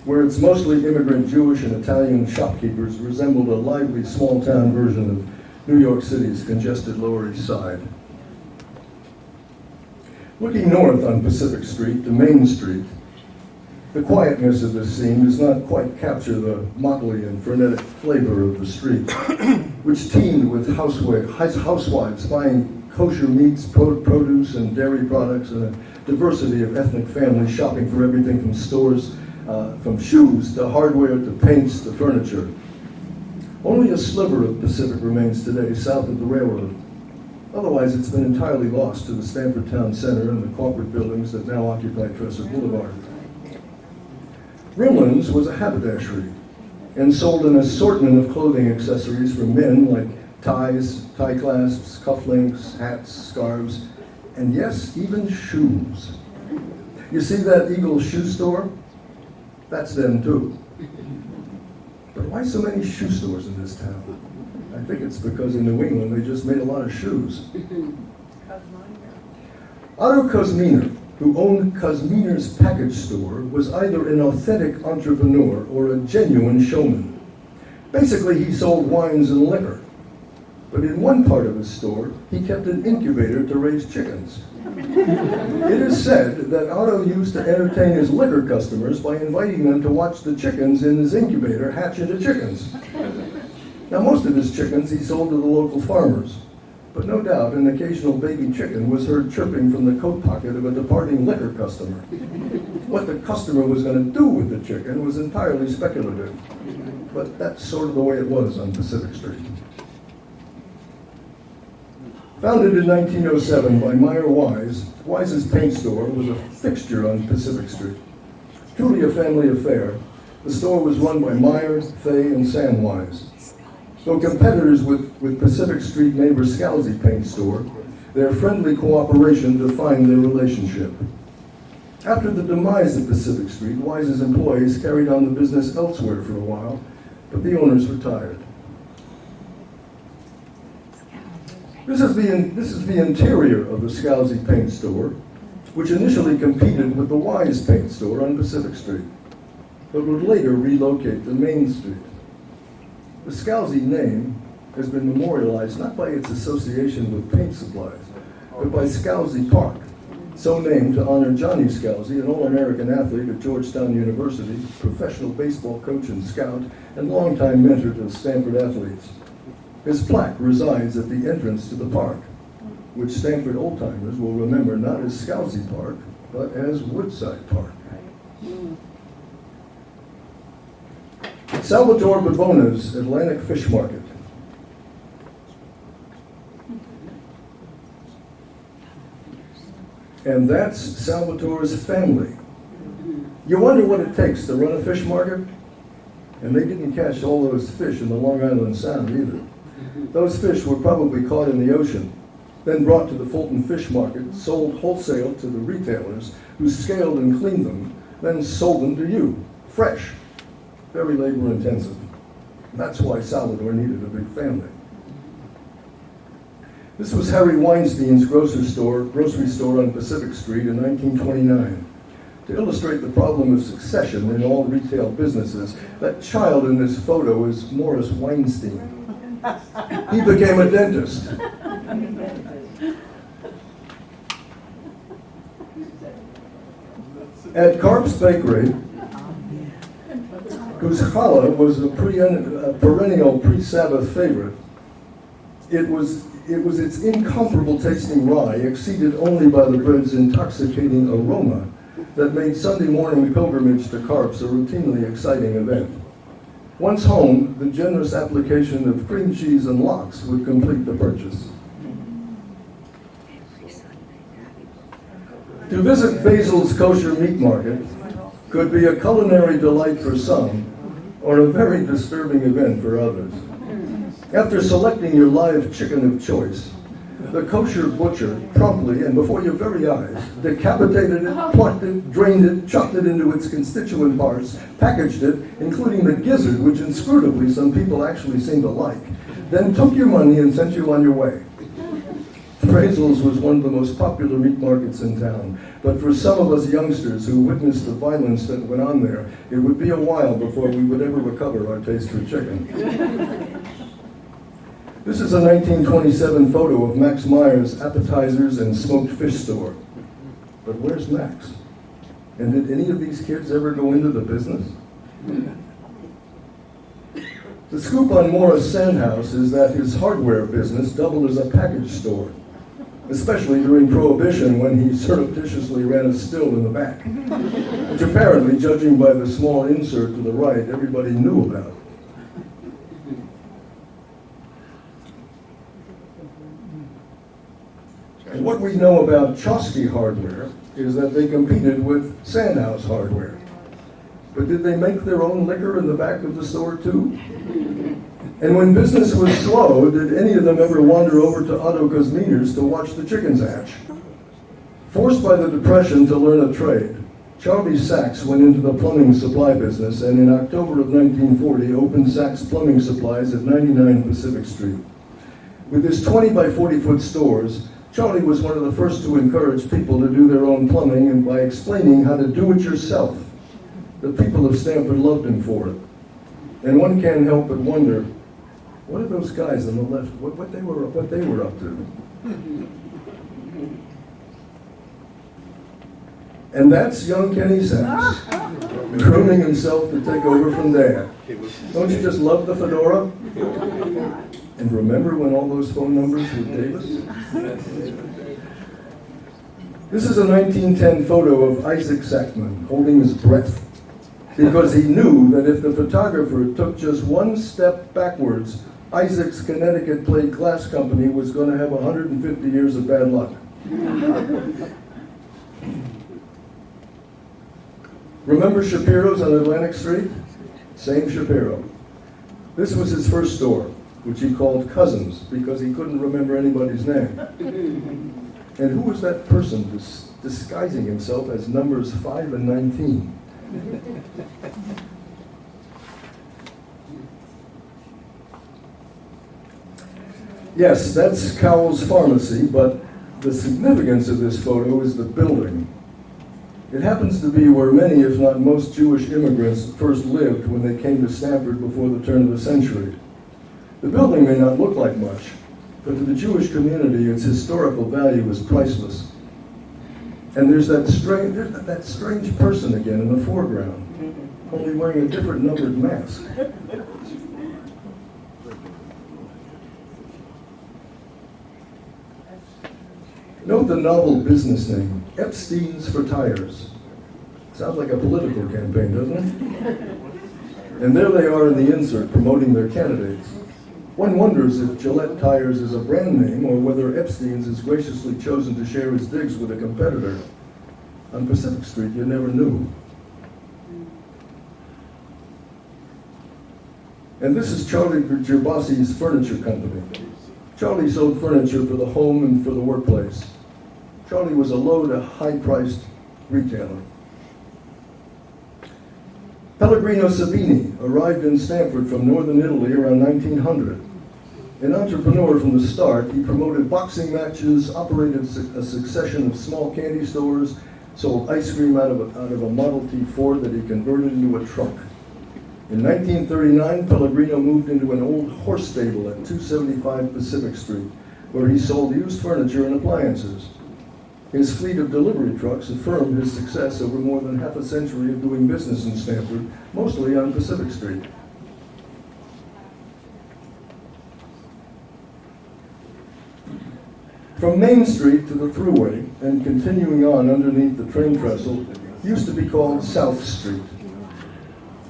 S2: where its mostly immigrant Jewish and Italian shopkeepers resembled a lively small-town version of New York City's congested Lower East Side. Looking north on Pacific Street to Main Street, the quietness of this scene does not quite capture the motley and frenetic flavor of the street, which teemed with housewives buying kosher meats, produce, and dairy products, and a diversity of ethnic families shopping for everything from stores, from shoes to hardware to paints to furniture. Only a sliver of Pacific remains today south of the railroad. Otherwise, it's been entirely lost to the Stamford Town Center and the corporate buildings that now occupy Tresser Boulevard. Rimland's was a haberdashery and sold an assortment of clothing accessories for men like ties, tie clasps, cufflinks, hats, scarves, and yes, even shoes. You see that Eagle shoe store? That's them too. But why so many shoe stores in this town? I think it's because in New England they just made a lot of shoes. Otto Kosminer, who owned Kosminer's package store, was either an authentic entrepreneur or a genuine showman. Basically, he sold wines and liquor. But in one part of his store, he kept an incubator to raise chickens. It is said that Otto used to entertain his liquor customers by inviting them to watch the chickens in his incubator hatch into chickens. Now, most of his chickens he sold to the local farmers, but no doubt an occasional baby chicken was heard chirping from the coat pocket of a departing liquor customer. What the customer was going to do with the chicken was entirely speculative, but that's sort of the way it was on Pacific Street. Founded in 1907 by Meyer Wise, Wise's paint store was a fixture on Pacific Street. Truly a family affair, the store was run by Meyer, Fay, and Sam Wise. Though competitors with Pacific Street neighbor Scalzi Paint Store, their friendly cooperation defined their relationship. After the demise of Pacific Street, Wise's employees carried on the business elsewhere for a while, but the owners retired. This is the interior of the Scalzi Paint Store, which initially competed with the Wise Paint Store on Pacific Street, but would later relocate to Main Street. The Scalzi name has been memorialized not by its association with paint supplies, but by Scalzi Park, so named to honor Johnny Scalzi, an All-American athlete at Georgetown University, professional baseball coach and scout, and longtime mentor to Stanford athletes. His plaque resides at the entrance to the park, which Stamford old-timers will remember not as Scalzi Park, but as Woodside Park. Salvatore Bavona's Atlantic Fish Market. And that's Salvatore's family. You wonder what it takes to run a fish market? And they didn't catch all those fish in the Long Island Sound either. Those fish were probably caught in the ocean, then brought to the Fulton Fish Market, sold wholesale to the retailers who scaled and cleaned them, then sold them to you, fresh, very labor intensive. That's why Salvador needed a big family. This was Harry Weinstein's grocery store on Pacific Street in 1929. To illustrate the problem of succession in all retail businesses, that child in this photo is Morris Weinstein. He became a dentist. At Karp's Bakery, whose challah was a perennial pre-Sabbath favorite, it was its incomparable tasting rye, exceeded only by the bread's intoxicating aroma, that made Sunday morning pilgrimage to Karp's a routinely exciting event. Once home, the generous application of cream cheese and lox would complete the purchase. To visit Basil's Kosher Meat Market could be a culinary delight for some, or a very disturbing event for others. After selecting your live chicken of choice, the kosher butcher promptly and before your very eyes decapitated it, plucked it, drained it, chopped it into its constituent parts, packaged it, including the gizzard, which inscrutably some people actually seem to like, then took your money and sent you on your way. Basil's was one of the most popular meat markets in town, but for some of us youngsters who witnessed the violence that went on there, it would be a while before we would ever recover our taste for chicken. This is a 1927 photo of Max Meyer's Appetizers and Smoked Fish Store. But where's Max? And did any of these kids ever go into the business? The scoop on Morris Sandhouse is that his hardware business doubled as a package store, especially during Prohibition when he surreptitiously ran a still in the back, which apparently, judging by the small insert to the right, everybody knew about. And what we know about Chosky Hardware is that they competed with Sandhouse Hardware. But did they make their own liquor in the back of the store too? And when business was slow, did any of them ever wander over to Otto Kosminer's to watch the chickens hatch? Forced by the Depression to learn a trade, Charlie Sachs went into the plumbing supply business and in October of 1940 opened Sachs Plumbing Supplies at 99 Pacific Street. With his 20 by 40 foot stores, Charlie was one of the first to encourage people to do their own plumbing and by explaining how to do it yourself. The people of Stamford loved him for it. And one can't help but wonder, what are those guys on the left, what they were up to? And that's young Kenny Sachs, grooming himself to take over from Dad. Don't you just love the fedora? And remember when all those phone numbers were Davis? This is a 1910 photo of Isaac Sackman holding his breath, because he knew that if the photographer took just one step backwards, Isaac's Connecticut Plate Glass Company was going to have 150 years of bad luck. Remember Shapiro's on Atlantic Street? Same Shapiro. This was his first store, which he called cousins because he couldn't remember anybody's name. And who was that person disguising himself as numbers 5 and 19? Yes, that's Cowell's Pharmacy, but the significance of this photo is the building. It happens to be where many, if not most, Jewish immigrants first lived when they came to Stamford before the turn of the century. The building may not look like much, but to the Jewish community, its historical value is priceless. And there's that strange person again in the foreground, only wearing a different numbered mask. Note the novel business name, Epstein's for Tires. Sounds like a political campaign, doesn't it? And there they are in the insert promoting their candidates. One wonders if Gillette Tires is a brand name or whether Epstein's has graciously chosen to share his digs with a competitor. On Pacific Street, you never knew. And this is Charlie Gervasi's furniture company. Charlie sold furniture for the home and for the workplace. Charlie was a low to high-priced retailer. Pellegrino Sabini arrived in Stamford from northern Italy around 1900. An entrepreneur from the start, he promoted boxing matches, operated a succession of small candy stores, sold ice cream out of a Model T Ford that he converted into a truck. In 1939, Pellegrino moved into an old horse stable at 275 Pacific Street, where he sold used furniture and appliances. His fleet of delivery trucks affirmed his success over more than half a century of doing business in Stamford, mostly on Pacific Street. From Main Street to the Thruway, and continuing on underneath the train trestle, used to be called South Street.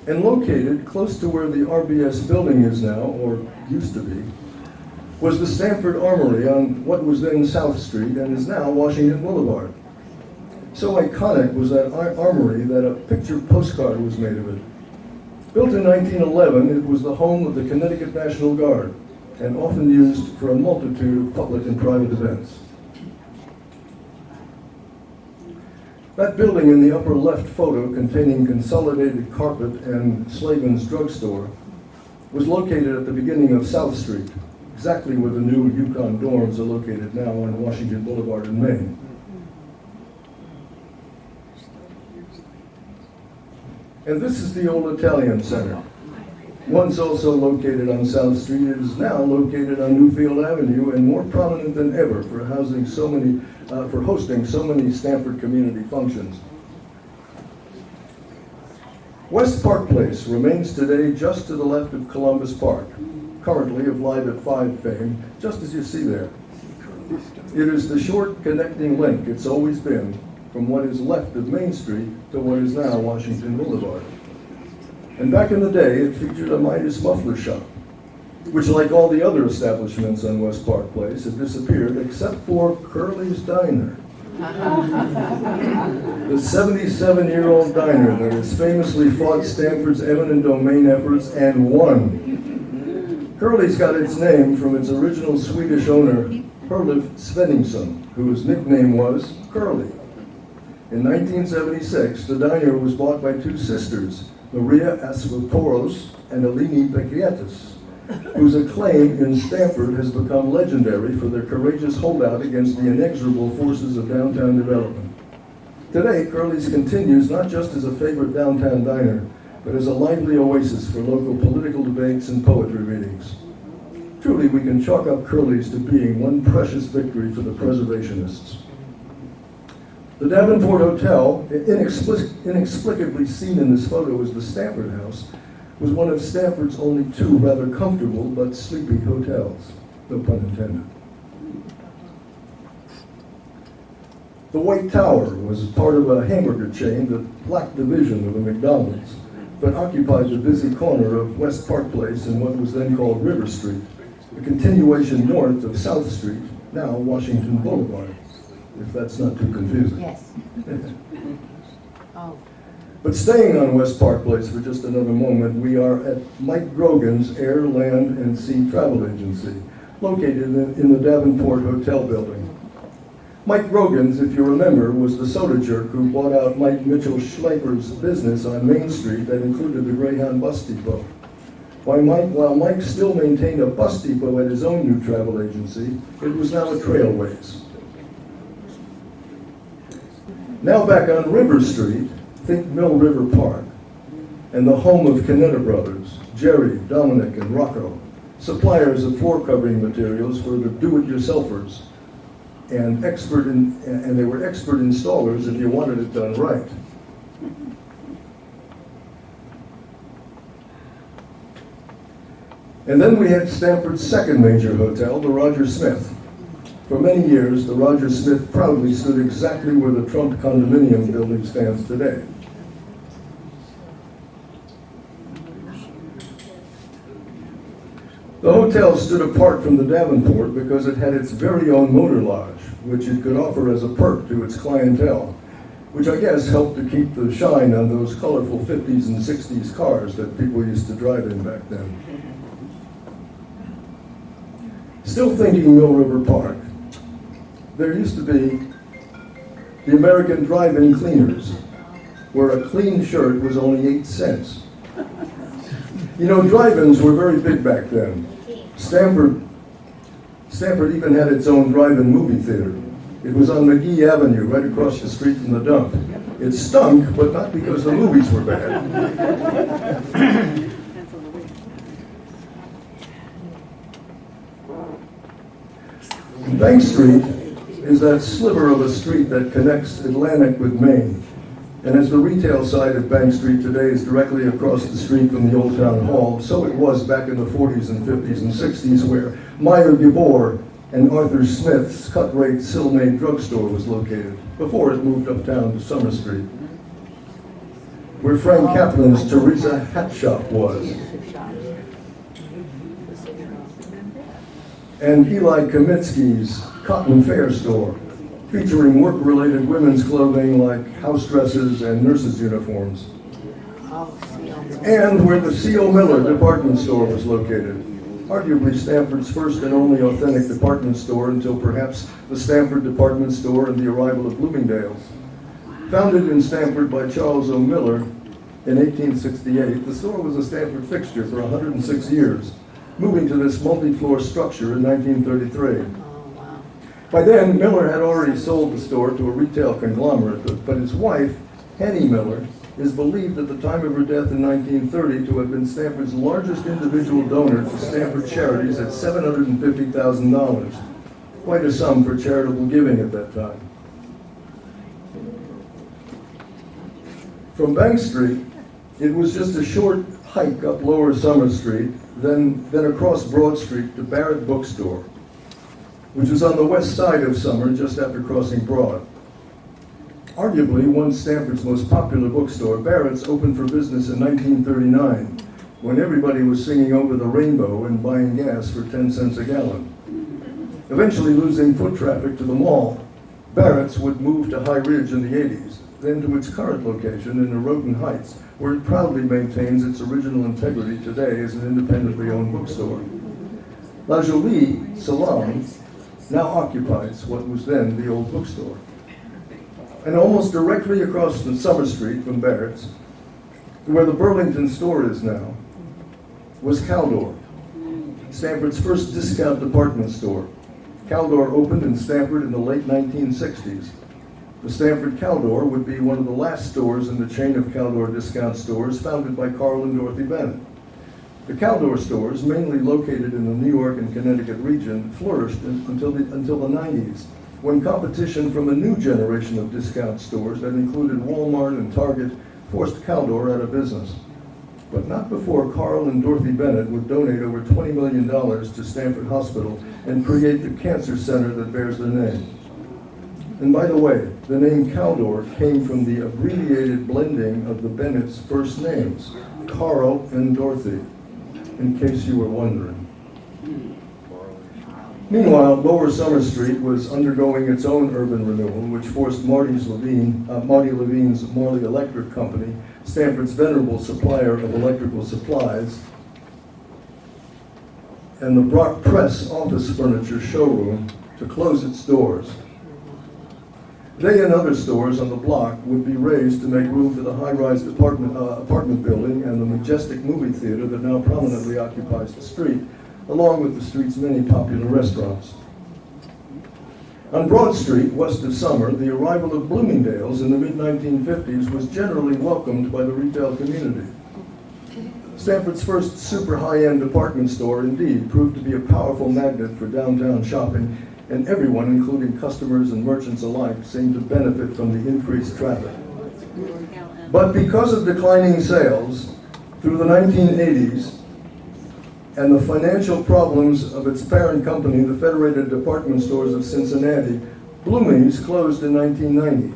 S2: And located close to where the RBS building is now, or used to be, was the Stamford Armory on what was then South Street and is now Washington Boulevard. So iconic was that armory that a picture postcard was made of it. Built in 1911, it was the home of the Connecticut National Guard and often used for a multitude of public and private events. That building in the upper left photo containing Consolidated Carpet and Slavin's Drugstore was located at the beginning of South Street, exactly where the new Yukon dorms are located now on Washington Boulevard in Maine. And this is the old Italian Center. Once also located on South Street, it is now located on Newfield Avenue and more prominent than ever for hosting so many Stamford community functions. West Park Place remains today just to the left of Columbus Park, currently of Live at 5 fame, just as you see there. It is the short connecting link it's always been from what is left of Main Street to what is now Washington Boulevard. And back in the day, it featured a Midas muffler shop, which, like all the other establishments on West Park Place, had disappeared except for Curly's Diner. The 77-year-old diner that has famously fought Stamford's eminent domain efforts and won. Curly's got its name from its original Swedish owner, Herlif Svenningsson, whose nickname was Curly. In 1976, the diner was bought by two sisters, Maria Asvaporos and Eleni Bekietis, whose acclaim in Stamford has become legendary for their courageous holdout against the inexorable forces of downtown development. Today, Curly's continues not just as a favorite downtown diner, but as a lively oasis for local political debates and poetry readings. Truly, we can chalk up Curly's to being one precious victory for the preservationists. The Davenport Hotel, inexplicably seen in this photo as the Stamford House, was one of Stamford's only two rather comfortable but sleepy hotels, no pun intended. The White Tower was part of a hamburger chain that lacked the vision of a McDonald's, but occupied the busy corner of West Park Place in what was then called River Street, a continuation north of South Street, now Washington Boulevard, if that's not too confusing.
S4: Yes. Oh.
S2: But staying on West Park Place for just another moment, we are at Mike Grogan's Air, Land, and Sea Travel Agency, located in the Davenport Hotel building. Mike Grogan's, if you remember, was the soda jerk who bought out Mike Mitchell Schleifer's business on Main Street that included the Greyhound bus depot. While Mike still maintained a bus depot at his own new travel agency, it was now a Trailways. Now back on River Street, think Mill River Park, and the home of Canetta Brothers, Jerry, Dominic, and Rocco, suppliers of floor covering materials for the do-it-yourselfers, and they were expert installers if you wanted it done right. And then we had Stamford's second major hotel, the Roger Smith. For many years, the Roger Smith proudly stood exactly where the Trump condominium building stands today. The hotel stood apart from the Davenport because it had its very own motor lodge, which it could offer as a perk to its clientele, which I guess helped to keep the shine on those colorful 50s and 60s cars that people used to drive in back then. Still thinking Mill River Park, there used to be the American Drive-In Cleaners, where a clean shirt was only 8 cents. You know, drive-ins were very big back then. Stamford even had its own drive-in movie theater. It was on McGee Avenue, right across the street from the dump. It stunk, but not because the movies were bad. Bank Street is that sliver of a street that connects Atlantic with Main. And as the retail side of Bank Street today is directly across the street from the Old Town Hall, so it was back in the 40s and 50s and 60s, where Meyer Gabor and Arthur Smith's cut-rate Silmade drugstore was located, before it moved uptown to Summer Street, where Frank Kaplan's Teresa Hat Shop was, and Eli Kamitsky's Cotton Fair store, featuring work-related women's clothing like house dresses and nurses' uniforms, and where the C.O. Miller department store was located, arguably Stamford's first and only authentic department store until perhaps the Stamford department store and the arrival of Bloomingdale's. Founded in Stamford by Charles O. Miller in 1868, the store was a Stamford fixture for 106 years, moving to this multi-floor structure in 1933. By then, Miller had already sold the store to a retail conglomerate, but his wife, Henny Miller, is believed at the time of her death in 1930 to have been Stamford's largest individual donor to Stamford charities at $750,000. Quite a sum for charitable giving at that time. From Bank Street, it was just a short hike up Lower Summer Street, then across Broad Street to Barrett Bookstore, which is on the west side of Summer, just after crossing Broad. Arguably once Stamford's most popular bookstore, Barrett's opened for business in 1939, when everybody was singing Over the Rainbow and buying gas for 10 cents a gallon. Eventually losing foot traffic to the mall, Barrett's would move to High Ridge in the 80s, then to its current location in Norotan Heights, where it proudly maintains its original integrity today as an independently owned bookstore. La Jolie Salon now occupies what was then the old bookstore. And almost directly across the Summer Street from Barrett's, where the Burlington store is now, was Caldor, Stamford's first discount department store. Caldor opened in Stamford in the late 1960s. The Stamford Caldor would be one of the last stores in the chain of Caldor discount stores founded by Carl and Dorothy Bennett. The Caldor stores, mainly located in the New York and Connecticut region, flourished until the 90s, when competition from a new generation of discount stores that included Walmart and Target forced Caldor out of business. But not before Carl and Dorothy Bennett would donate over $20 million to Stamford Hospital and create the cancer center that bears their name. And by the way, the name Caldor came from the abbreviated blending of the Bennett's first names, Carl and Dorothy, in case you were wondering. Meanwhile, Lower Summer Street was undergoing its own urban renewal, which forced Marty Levine's Marley Electric Company, Stamford's venerable supplier of electrical supplies, and the Brock Press office furniture showroom to close its doors. They and other stores on the block would be raised to make room for the high-rise apartment building and the majestic movie theater that now prominently occupies the street, along with the street's many popular restaurants. On Broad Street, west of Summer, the arrival of Bloomingdale's in the mid-1950s was generally welcomed by the retail community. Stamford's first super high-end department store indeed proved to be a powerful magnet for downtown shopping, and everyone, including customers and merchants alike, seemed to benefit from the increased traffic. But because of declining sales through the 1980s and the financial problems of its parent company, the Federated Department Stores of Cincinnati, Blooming's closed in 1990.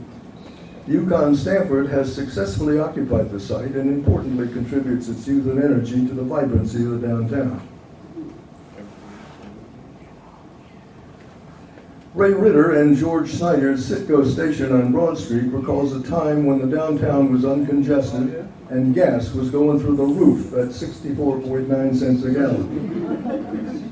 S2: Downtown Stamford has successfully occupied the site and importantly contributes its youth and energy to the vibrancy of the downtown. Ray Ritter and George Snyder's Citgo station on Broad Street recalls a time when the downtown was uncongested and gas was going through the roof at 64.9 cents a gallon.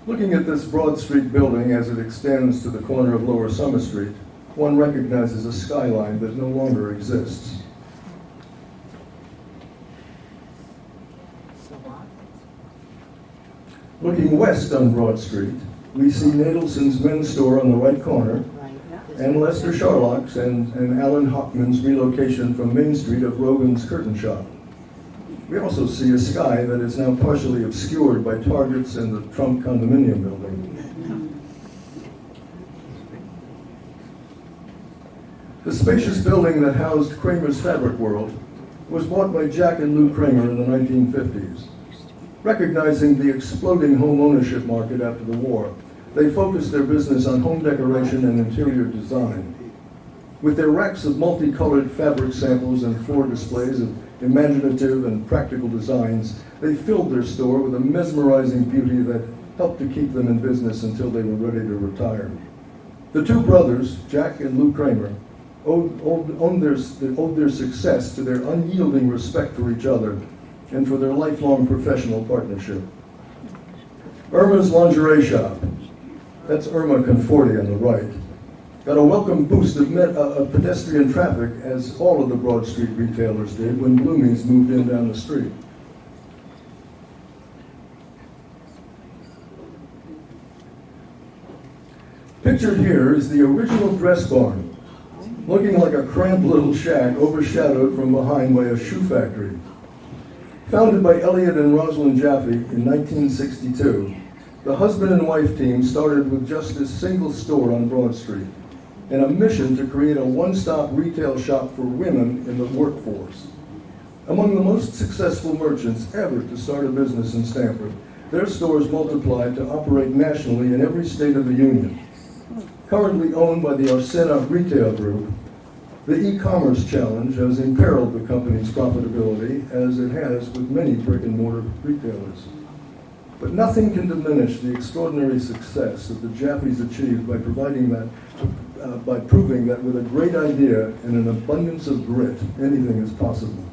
S2: Looking at this Broad Street building as it extends to the corner of Lower Summer Street, one recognizes a skyline that no longer exists. Looking west on Broad Street, we see Nadelson's men's store on the right corner, and Lester Sharlock's and Alan Hockman's relocation from Main Street of Rogan's Curtain Shop. We also see a sky that is now partially obscured by Targets and the Trump condominium building. The spacious building that housed Kramer's Fabric World was bought by Jack and Lou Kramer in the 1950s. Recognizing the exploding home ownership market after the war, they focused their business on home decoration and interior design. With their racks of multicolored fabric samples and floor displays of imaginative and practical designs, they filled their store with a mesmerizing beauty that helped to keep them in business until they were ready to retire. The two brothers, Jack and Lou Kramer, owed their success to their unyielding respect for each other and for their lifelong professional partnership. Irma's Lingerie Shop, that's Irma Conforti on the right, got a welcome boost of pedestrian traffic, as all of the Broad Street retailers did when Blooming's moved in down the street. Pictured here is the original dress barn, looking like a cramped little shack overshadowed from behind by a shoe factory. Founded by Elliot and Rosalind Jaffe in 1962, the husband and wife team started with just this single store on Broad Street and a mission to create a one-stop retail shop for women in the workforce. Among the most successful merchants ever to start a business in Stamford, their stores multiplied to operate nationally in every state of the Union. Currently owned by the Arsena Retail Group, the e-commerce challenge has imperiled the company's profitability, as it has with many brick-and-mortar retailers. But nothing can diminish the extraordinary success that the Jaffes achieved by proving that with a great idea and an abundance of grit, anything is possible.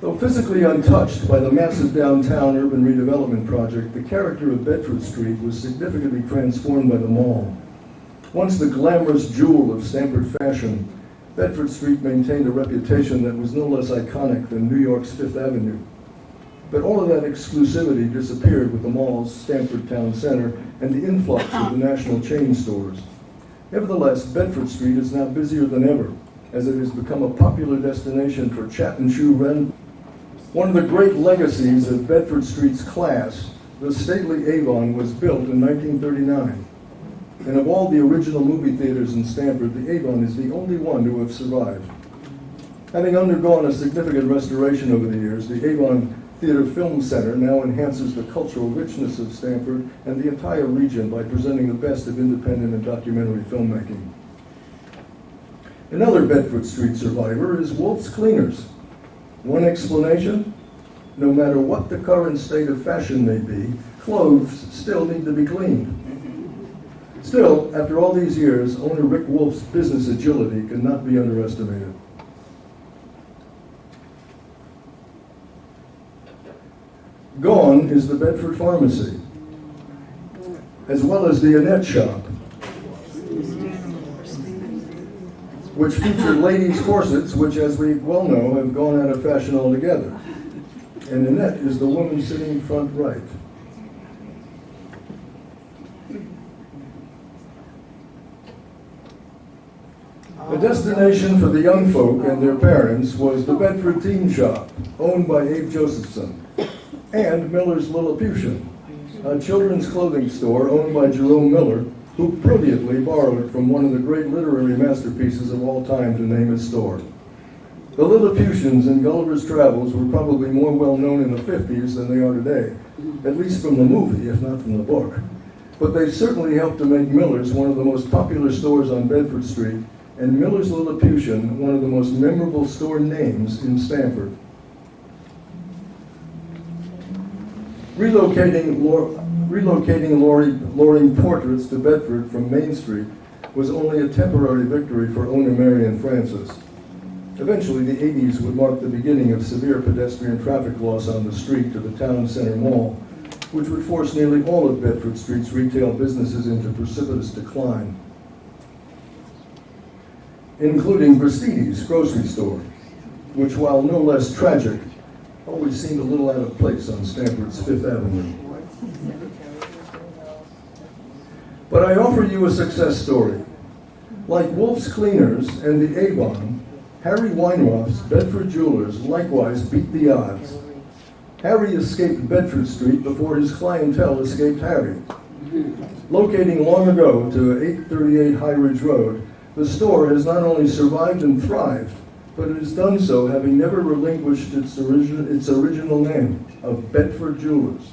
S2: Though physically untouched by the massive downtown urban redevelopment project, the character of Bedford Street was significantly transformed by the mall. Once the glamorous jewel of Stamford fashion, Bedford Street maintained a reputation that was no less iconic than New York's Fifth Avenue. But all of that exclusivity disappeared with the mall's Stamford Town Center and the influx of the national chain stores. Nevertheless, Bedford Street is now busier than ever, as it has become a popular destination for chat and shoe rent. One of the great legacies of Bedford Street's class, the stately Avon, was built in 1939. And of all the original movie theaters in Stamford, the Avon is the only one to have survived. Having undergone a significant restoration over the years, the Avon Theater Film Center now enhances the cultural richness of Stamford and the entire region by presenting the best of independent and documentary filmmaking. Another Bedford Street survivor is Wolf's Cleaners, One explanation? No matter what the current state of fashion may be, clothes still need to be cleaned. Still, after all these years, owner Rick Wolf's business agility cannot be underestimated. Gone is the Bedford Pharmacy, as well as the Annette Shop, which featured ladies' corsets, which, as we well know, have gone out of fashion altogether. And Annette is the woman sitting front right. A destination for the young folk and their parents was the Bedford Teen Shop, owned by Abe Josephson, and Miller's Lilliputian, a children's clothing store owned by Jerome Miller, who brilliantly borrowed from one of the great literary masterpieces of all time to name his store. The Lilliputians in Gulliver's Travels were probably more well known in the 50s than they are today, at least from the movie, if not from the book. But they certainly helped to make Miller's one of the most popular stores on Bedford Street, and Miller's Lilliputian one of the most memorable store names in Stamford. Relocating Loring Portraits to Bedford from Main Street was only a temporary victory for owner Marion Francis. Eventually, the 80s would mark the beginning of severe pedestrian traffic loss on the street to the town center mall, which would force nearly all of Bedford Street's retail businesses into precipitous decline, including Bristides grocery store, which, while no less tragic, always seemed a little out of place on Stamford's Fifth Avenue. But I offer you a success story. Like Wolf's Cleaners and the Avon, Harry Weinroth's Bedford Jewelers likewise beat the odds. Harry escaped Bedford Street before his clientele escaped Harry. Locating long ago to 838 High Ridge Road, the store has not only survived and thrived, but it has done so having never relinquished its original name of Bedford Jewelers.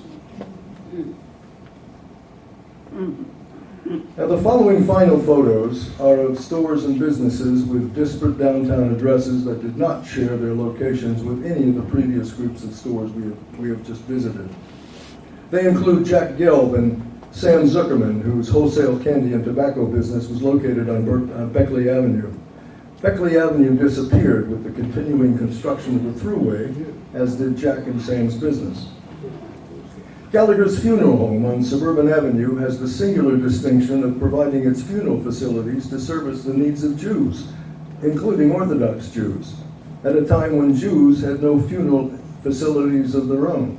S2: Now, the following final photos are of stores and businesses with disparate downtown addresses that did not share their locations with any of the previous groups of stores we have just visited. They include Jack Gelb and Sam Zuckerman, whose wholesale candy and tobacco business was located on Beckley Avenue. Beckley Avenue disappeared with the continuing construction of the thruway, as did Jack and Sam's business. Gallagher's Funeral Home on Suburban Avenue has the singular distinction of providing its funeral facilities to service the needs of Jews, including Orthodox Jews, at a time when Jews had no funeral facilities of their own.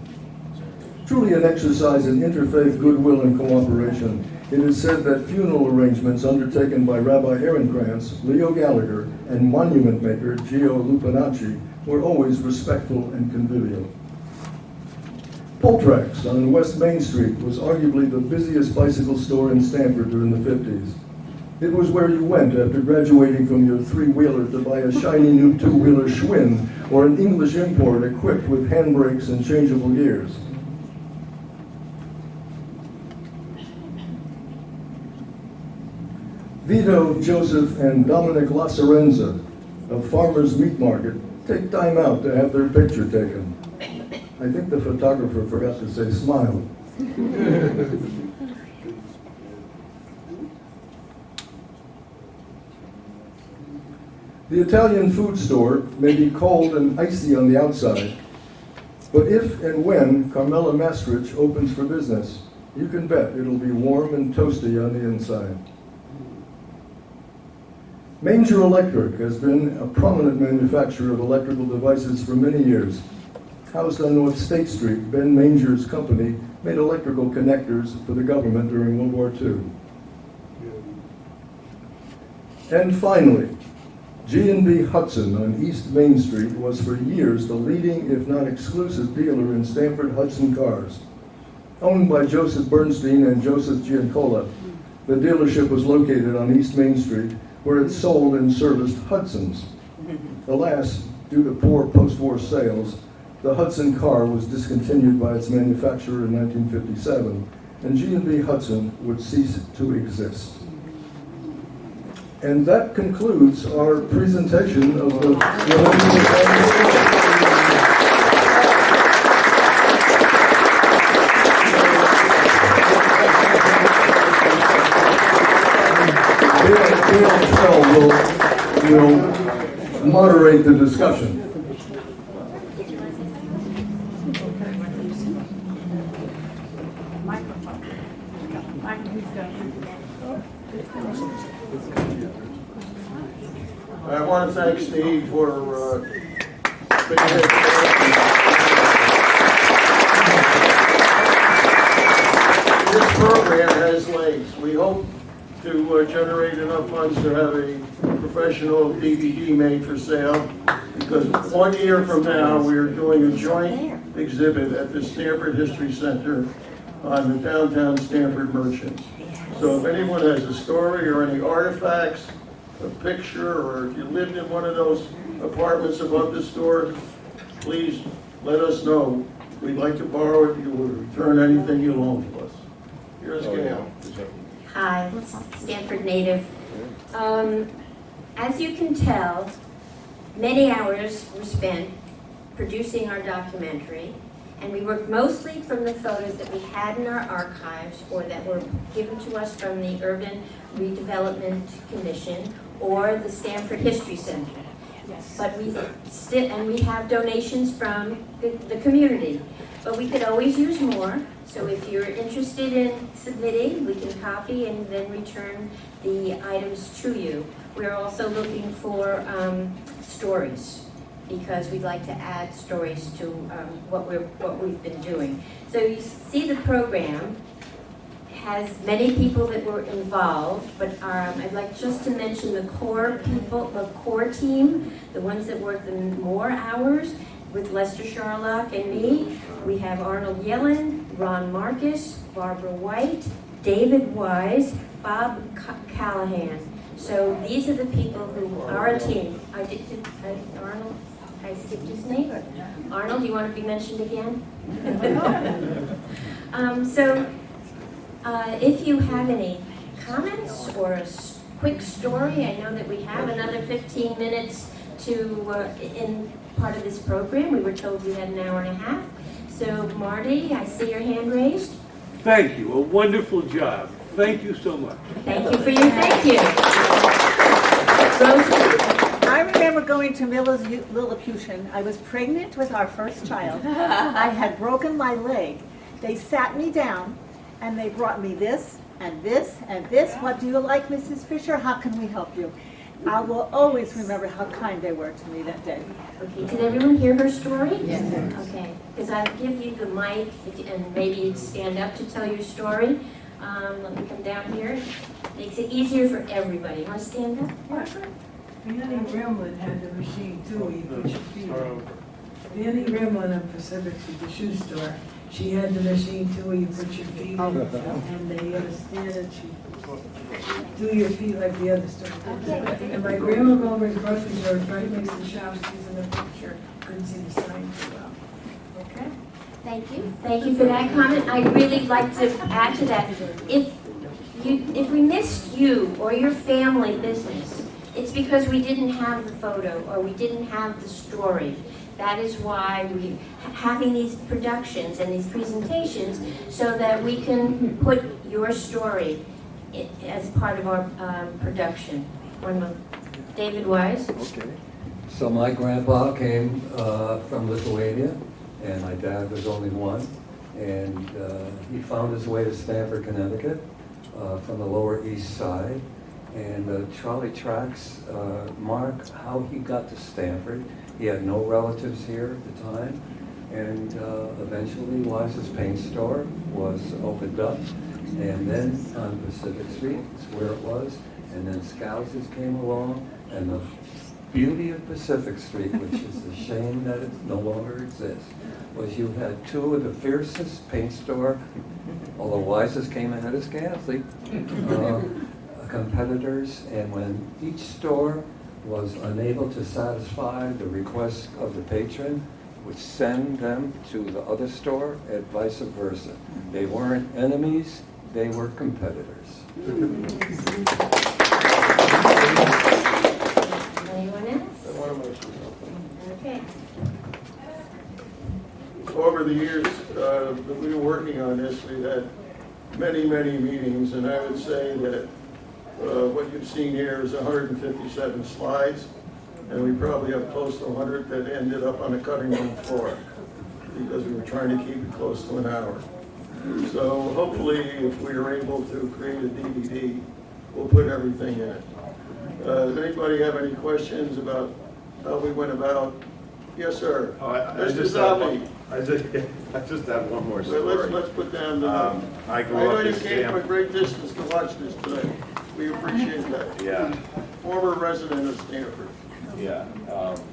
S2: Truly an exercise in interfaith goodwill and cooperation, it is said that funeral arrangements undertaken by Rabbi Ehrenkrantz, Leo Gallagher, and monument maker Gio Lupinacci were always respectful and convivial. Poltrex on West Main Street was arguably the busiest bicycle store in Stamford during the 50s. It was where you went after graduating from your three-wheeler to buy a shiny new two-wheeler Schwinn or an English import equipped with handbrakes and changeable gears. Vito, Joseph, and Dominic Lacerenza of Farmer's Meat Market take time out to have their picture taken. I think the photographer forgot to say smile. The Italian food store may be cold and icy on the outside, but if and when Carmela Maastricht opens for business, you can bet it'll be warm and toasty on the inside. Manger Electric has been a prominent manufacturer of electrical devices for many years. Housed on North State Street, Ben Manger's company made electrical connectors for the government during World War II. And finally, G&B Hudson on East Main Street was for years the leading, if not exclusive, dealer in Stamford Hudson cars. Owned by Joseph Bernstein and Joseph Giancola, the dealership was located on East Main Street, where it sold and serviced Hudsons. Alas, due to poor post-war sales, the Hudson car was discontinued by its manufacturer in 1957, and G&B Hudson would cease to exist. And that concludes our presentation of the will moderate the discussion.
S1: I want to thank Steve for this program has legs. We hope to generate enough funds to have a professional DVD made for sale, because 1 year from now, we are doing a joint exhibit at the Stamford History Center on the Downtown Stamford merchants. So if anyone has a story or any artifacts, a picture, or if you lived in one of those apartments above the store, please let us know. We'd like to borrow it. You will return anything you loan to us. Here's Gail.
S4: Hi, Stamford native. As you can tell, many hours were spent producing our documentary, and we worked mostly from the photos that we had in our archives or that were given to us from the Urban Redevelopment Commission or the Stamford History Center. But we have donations from the community. But we could always use more, so if you're interested in submitting, we can copy and then return the items to you. We're also looking for stories, because we'd like to add stories to what we've been doing. So you see the program has many people that were involved, but I'd like just to mention the core people, the core team, the ones that worked the more hours with Lester Sharlock and me. We have Arnold Yellen, Ron Marcus, Barbara White, David Wise, Bob Callahan. So these are the people who are a team. Arnold, I skipped his name. Arnold, you want to be mentioned again? If you have any comments or a quick story, I know that we have another 15 minutes in part of this program. We were told we had an hour and a half. So Marty, I see your hand raised.
S5: Thank you. A wonderful job. Thank you so much.
S4: Thank you for your thank you. Rosie?
S6: I remember going to Lilliputian. I was pregnant with our first child. I had broken my leg. They sat me down and they brought me this and this and this. What do you like, Mrs. Fisher? How can we help you? I will always remember how kind they were to me that day.
S4: Okay, did everyone hear her story? Yes. Okay, because I'll give you the mic and maybe you'd stand up to tell your story. Let me come down here. Makes it easier for everybody. Want to stand up?
S7: Annie Rimland had the machine too, where you put your feet in. Annie Rimland of Pacific, the shoe store, she had the machine too, where you put your feet in, and they understand that you do your feet like the other store. And my grandma go over to the grocery store, right next to the shop, she's in the picture, couldn't see the sign too well. Okay?
S4: Thank you. Thank you for that comment. I'd really like to add to that. If we missed you or your family business, it's because we didn't have the photo or we didn't have the story. That is why we're having these productions and these presentations so that we can put your story as part of our production. One moment. David Wise.
S8: Okay. So my grandpa came from Lithuania, and my dad was only one. And he found his way to Stamford, Connecticut from the Lower East Side. And the trolley tracks mark how he got to Stamford. He had no relatives here at the time. And eventually Wise's paint store was opened up. And then on Pacific Street is where it was. And then Scouses came along. And the beauty of Pacific Street, which is a shame that it no longer exists, was you had two of the fiercest paint store, although Wise's came ahead of Scansley, competitors. And when each store was unable to satisfy the request of the patron, would send them to the other store and vice versa. They weren't enemies, they were competitors.
S4: Anyone else?
S1: I want to mention something.
S4: Okay.
S1: Over the years that we were working on this, we had many, many meetings, and I would say that What you've seen here is 157 slides, and we probably have close to 100 that ended up on the cutting room floor because we were trying to keep it close to an hour. So hopefully, if we are able to create a DVD, we'll put everything in it. Does anybody have any questions about how we went about? Yes, sir.
S9: Oh, I
S1: Mr.
S9: just
S1: Zalby.
S9: I just have one more
S1: Well,
S9: story.
S1: let's put down the.
S9: I grew
S1: know
S9: up
S1: you
S9: in
S1: came from a
S9: Stamford.
S1: great distance to watch this today. We appreciate that.
S9: Yeah,
S1: Former resident of Stamford.
S9: yeah.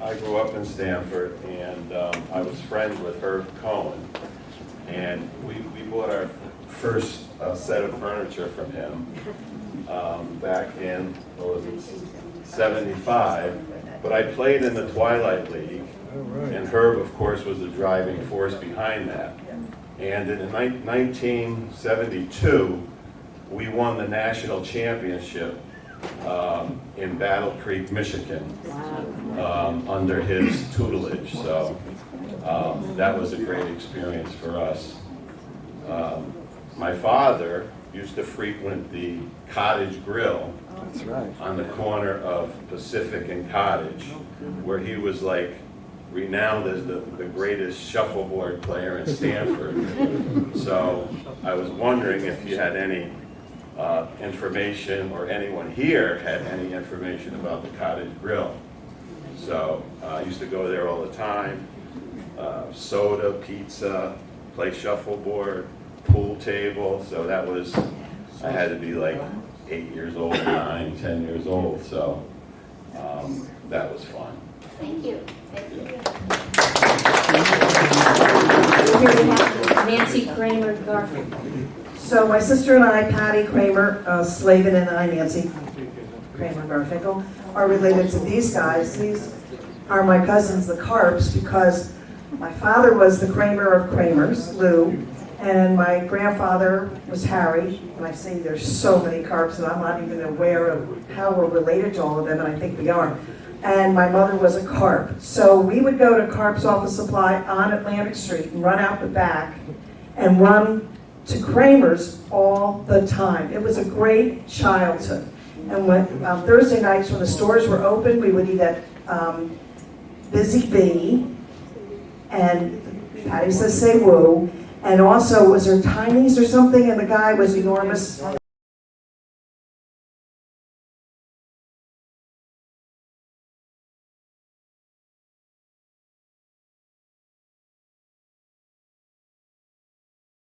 S9: I grew up in Stamford, and I was friends with Herb Cohen. And we bought our first set of furniture from him back in, what was it, 75. But I played in the Twilight League, and Herb, of course, was the driving force behind that. And in 1972, we won the national championship in Battle Creek, Michigan, under his tutelage. So that was a great experience for us. My father used to frequent the Cottage Grill on the corner of Pacific and Cottage, where he was like renowned as the greatest shuffleboard player in Stamford. So I was wondering if you had any information, or anyone here had any information about the Cottage Grill. So I used to go there all the time. Soda, pizza, play shuffleboard, pool table. So that was, I had to be like 8 years old, 9, 10 years old. So that was fun.
S4: Thank you. Thank you. Here we have Nancy Kramer Garfield.
S10: So my sister and I, Patty Kramer, Slavin, and I, Nancy Kramer Garfinkel, are related to these guys. These are my cousins, the Carps, because my father was the Kramer of Kramers, Lou, and my grandfather was Harry. And I say there's so many Carps that I'm not even aware of how we're related to all of them, and I think we are. And my mother was a Carp. So we would go to Carp's Office Supply on Atlantic Street and run out the back and run to Kramer's all the time. It was a great childhood. And when Thursday nights when the stores were open, we would eat at Busy Bee, and Patty says say woo, and also was there Tiny's or something, and the guy was enormous.